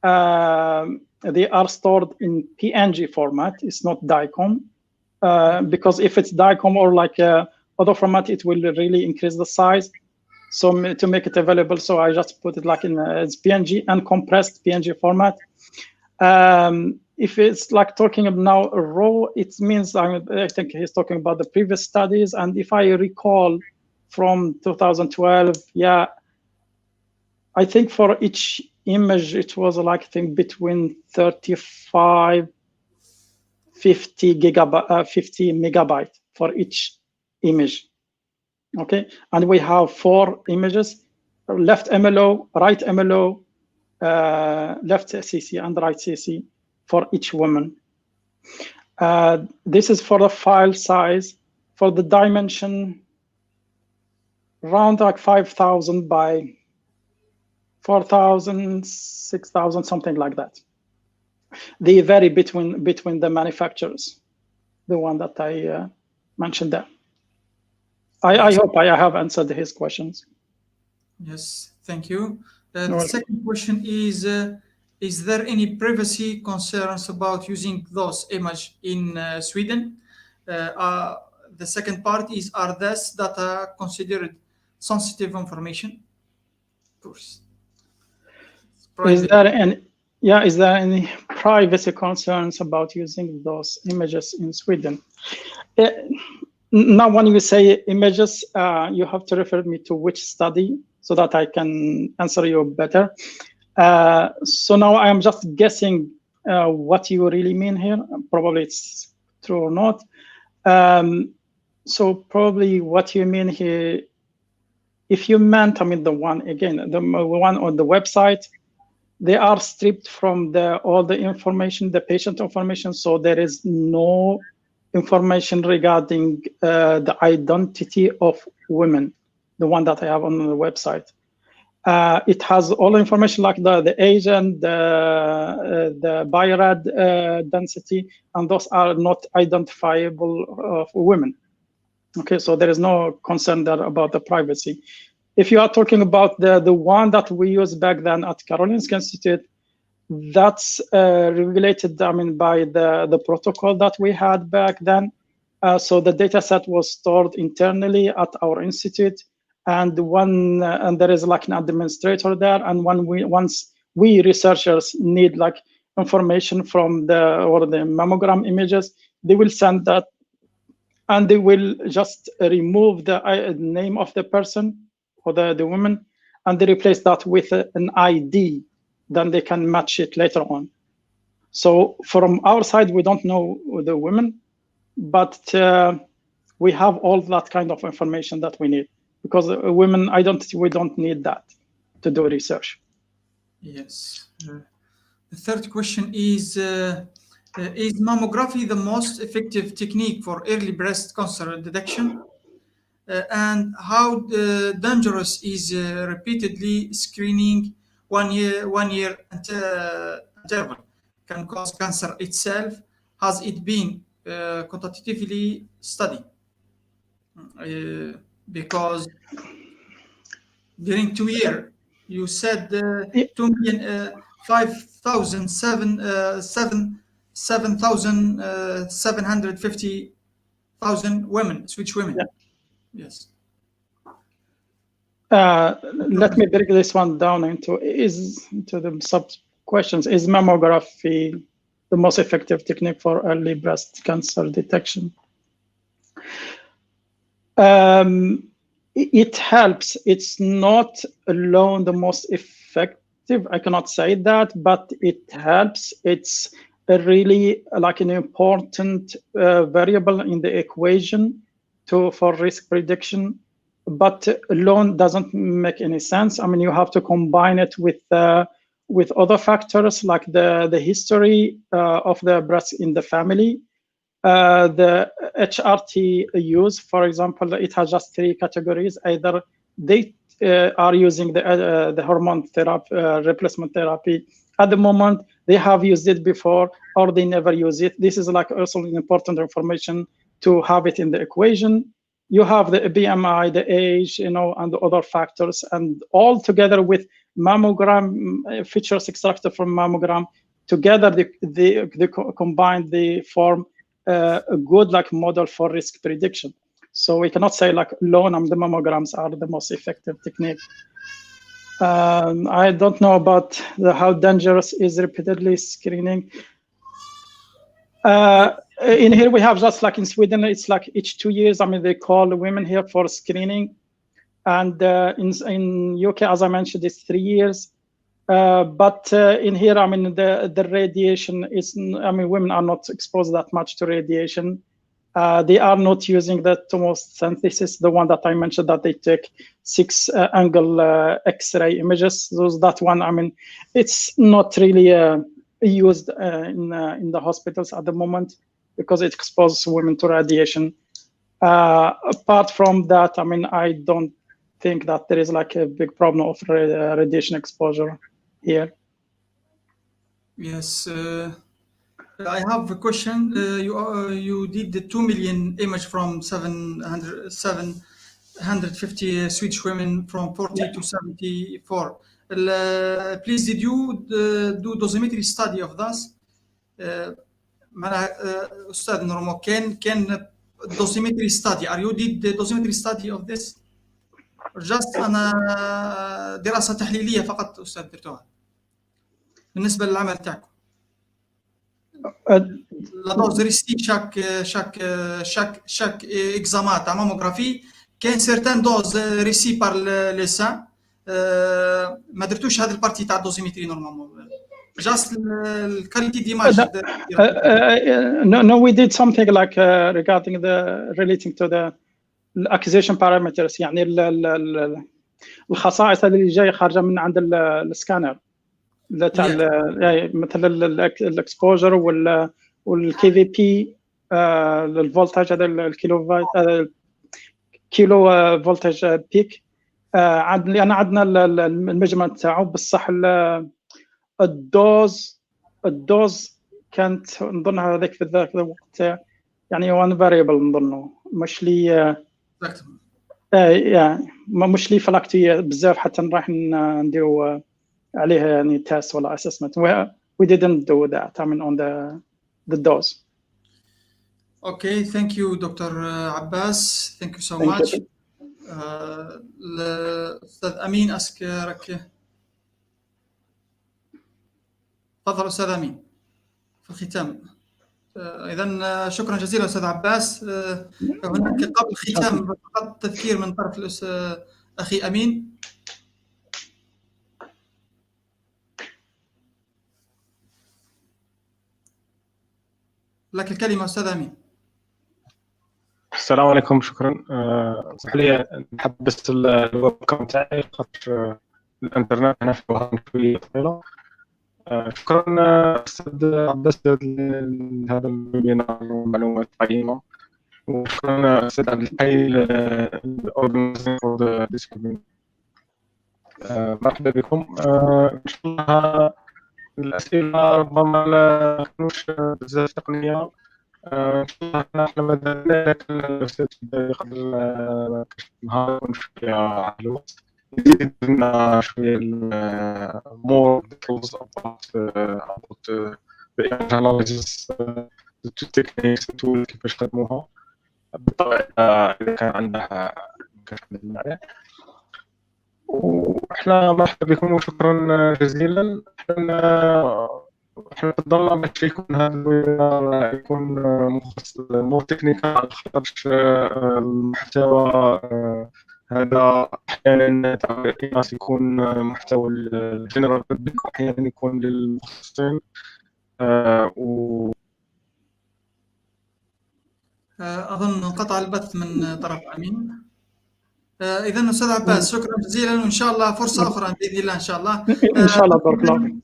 They are stored in PNG format. It's not DICOM, because if it's DICOM or like other format, it will really increase the size. So to make it available, so I just put it like in as PNG and compressed PNG format. If it's like talking about now raw, it means I think he's talking about the previous studies. And if I recall from 2012, yeah, I think for each image, it was like I think between 35, 50 megabyte for each image. Okay, and we have 4 images: left MLO, right MLO, left CC, and right CC for each woman. This is for the file size. For the dimension, around like 5,000 by 4,000, 6,000, something like that. They vary between the manufacturers, the one that I mentioned there. I hope I have answered his questions. Yes, thank you. The second question is there any privacy concerns about using those images in Sweden? The second part is, are these data considered sensitive information? Of course. Is there any privacy concerns about using those images in Sweden? Now, when you say images, you have to refer me to which study so that I can answer you better. So now I am just guessing what you really mean here. Probably it's true or not. So probably what you mean here, if you meant, I mean, the one on the website, they are stripped from all the information, the patient information, so there is no information regarding the identity of women, the one that I have on the website. It has all information like the age and the biorad density, and those are not identifiable for women. Okay, so there is no concern there about the privacy. If you are talking about the one that we used back then at Karolinska Institute, that's regulated, I mean, by the protocol that we had back then. So the data set was stored internally at our institute, and there is like an administrator there. And once we researchers need like information from the mammogram images, they will send that, and they will just remove the name of the person or the woman, and they replace that with an ID. Then they can match it later on. So from our side, we don't know the women, but we have all that kind of information that we need, because women, we don't need that to do research. Yes. The third question is mammography the most effective technique for early breast cancer detection? And how dangerous is repeatedly screening 1 year interval can cause cancer itself? Has it been quantitatively studied? Because during 2 years, you said 7,750,000 women, Swedish women. Yeah. Yes. Let me break this one down into the sub questions. Is mammography the most effective technique for early breast cancer detection? It helps. It's not alone the most effective. I cannot say that, but it helps. It's really like an important variable in the equation for risk prediction. but alone doesn't make any sense. I mean, you have to combine it with other factors like the history of the breast in the family. The HRT use, for example, it has just 3 categories. Either they are using the hormone therapy, replacement therapy at the moment, they have used it before, or they never use it. This is like also important information to have it in the equation. You have the BMI, the age, and the other factors, and all together with mammogram features extracted from mammogram, together they combine, they form a good model for risk prediction. So we cannot say alone the mammograms are the most effective technique. I don't know about how dangerous is repeatedly screening. In here we have just in Sweden, it's each 2 years. I mean, they call women here for screening, and in UK, as I mentioned, it's 3 years. But in here, I mean, the radiation is. I mean, women are not exposed that much to radiation. They are not using the tomosynthesis, the one that I mentioned, that they take 6-angle X-ray images. That one, I mean, it's not really used in the hospitals at the moment because it exposes women to radiation. Apart from that, I mean, I don't think that there is a big problem of radiation exposure here. Yes. I have a question. You did the 2 million image from 750 Swedish women from 40 to 74. Please, did you do dosimetry study of this? أستاذ نورمو كان dosimetry study. Are you did the dosimetry study of this? Just أنا دراسة تحليلية فقط أستاذ درتوها بالنسبة للعمل تاعكم. La dose réussie chaque examen تاع mammographie كان certain dose réussie par le sein. ما درتوش هذه البارتي تاع الدوزيمتري نورمالمون. Just الكاليتي ديماج. No, we did something regarding relating to the acquisition parameters. يعني الخصائص اللي جايه خارجه من عند السكانر تاع مثل الاكسبوجر والكي في بي، الفولتاج هذا كيلو فولتاج بيك. لان عندنا الميجرمنت تاعو بصح الدوز كانت نظن هذاك في ذاك الوقت يعني وان فاريبل نظنه مش لي يعني مش لي فلاكتي بزاف حتى نروح نديرو عليه يعني تيست ولا assessment. We didn't do that. I mean on the dose. Okay, thank you Dr. Abbas. Thank you so much. الأستاذ أمين أسكرك. تفضل أستاذ أمين في الختام. إذن شكرا جزيلا أستاذ عباس. هناك قبل الختام فقط تذكير من طرف الأستاذ أخي أمين. لك الكلمة أستاذ أمين. السلام عليكم. شكرا. اسمح لي نحب بس الويب كام تاعي خاطر الانترنت هنا في وهران شويه طويله. شكرا استاذ عباس هذا الويبينار والمعلومات القيمه، وشكرا استاذ عبد الحي الاورجنايزينغ فور ذا ديسكوفري. مرحبا بكم. ان شاء الله الاسئله ربما لا كانوش بزاف تقنيه. ان شاء الله احنا مازلنا، لكن الاستاذ يقدر كشف النهار ونشوف على الوقت يزيد لنا شويه more details about the image analysis, the two techniques, the tools كيفاش خدموها بالطبع اذا كان عندها كشف عليه. واحنا مرحبا بكم وشكرا جزيلا. احنا نفضل باش يكون هذا الويبينار يكون مخصص مور تكنيكال، خاطرش المحتوى هذا احيانا تاع الناس يكون محتوى الجنرال بابليك واحيانا يكون للمختصين. اظن انقطع البث من طرف امين. إذا أستاذ عباس شكرا جزيلا، وإن شاء الله فرصة أخرى بإذن الله إن شاء الله. إن شاء الله. بارك الله فيك.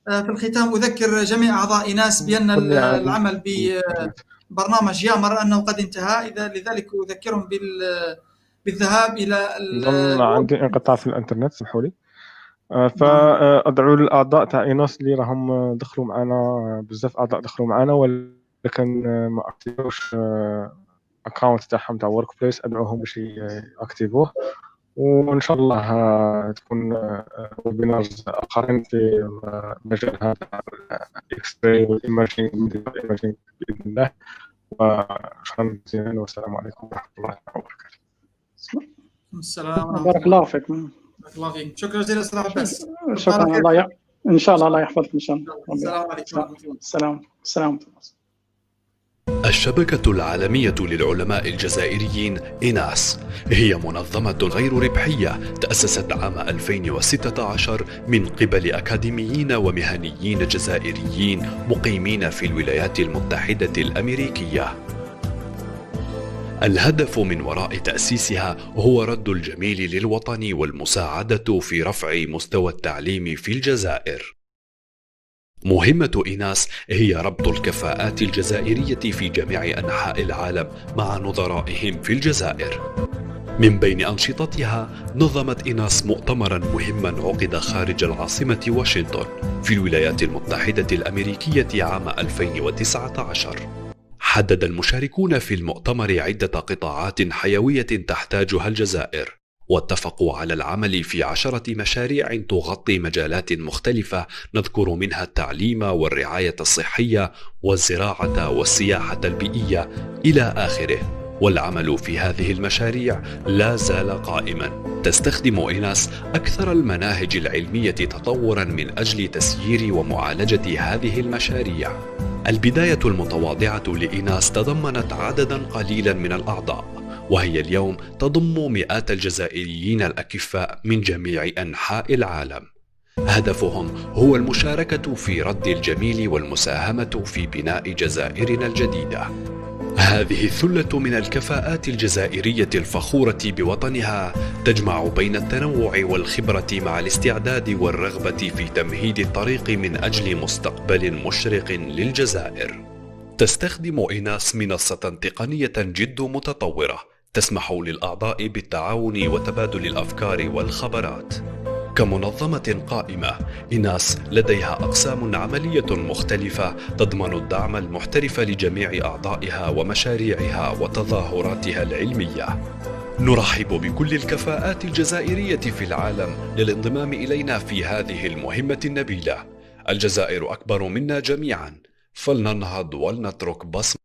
في الختام أذكر جميع أعضاء إيناس بأن العمل ببرنامج يامر أنه قد انتهى، لذلك أذكرهم بالذهاب إلى عندي انقطاع في الإنترنت، سمحوا لي. فأدعو الأعضاء تاع إيناس اللي راهم دخلوا معنا، بزاف أعضاء دخلوا معنا ولكن ما أكتيفوش أكاونت تاعهم تاع ورك بليس، أدعوهم باش يأكتيفوه، وإن شاء الله تكون ويبينارز آخرين في مجال هذا الإكس-راي والإيماجينج بإذن الله. وشكرا جزيلا، والسلام عليكم ورحمة الله وبركاته. السلام. بارك الله فيك. بارك الله فيك. شكرا جزيلا أستاذ عباس. شكرا. الله إن شاء الله يحفظك إن شاء الله. السلام عليكم. السلام. الشبكة العالمية للعلماء الجزائريين إيناس هي منظمة غير ربحية تأسست عام 2016 من قبل أكاديميين ومهنيين جزائريين مقيمين في الولايات المتحدة الأمريكية. الهدف من وراء تأسيسها هو رد الجميل للوطن والمساعدة في رفع مستوى التعليم في الجزائر. مهمة إيناس هي ربط الكفاءات الجزائرية في جميع أنحاء العالم مع نظرائهم في الجزائر. من بين أنشطتها نظمت إيناس مؤتمرا مهما عقد خارج العاصمة واشنطن في الولايات المتحدة الأمريكية عام 2019. حدد المشاركون في المؤتمر عدة قطاعات حيوية تحتاجها الجزائر، واتفقوا على العمل في 10 مشاريع تغطي مجالات مختلفة، نذكر منها التعليم والرعاية الصحية والزراعة والسياحة البيئية إلى آخره. والعمل في هذه المشاريع لا زال قائما. تستخدم إيناس أكثر المناهج العلمية تطورا من أجل تسيير ومعالجة هذه المشاريع. البداية المتواضعة لإيناس تضمنت عددا قليلا من الأعضاء، وهي اليوم تضم مئات الجزائريين الأكفاء من جميع أنحاء العالم. هدفهم هو المشاركة في رد الجميل والمساهمة في بناء جزائرنا الجديدة. هذه الثلة من الكفاءات الجزائرية الفخورة بوطنها تجمع بين التنوع والخبرة مع الاستعداد والرغبة في تمهيد الطريق من أجل مستقبل مشرق للجزائر. تستخدم إيناس منصة تقنية جد متطورة تسمح للأعضاء بالتعاون وتبادل الأفكار والخبرات. كمنظمة قائمة، إيناس لديها أقسام عملية مختلفة تضمن الدعم المحترف لجميع أعضائها ومشاريعها وتظاهراتها العلمية. نرحب بكل الكفاءات الجزائرية في العالم للانضمام إلينا في هذه المهمة النبيلة. الجزائر أكبر منا جميعا، فلننهض ولنترك بصمة.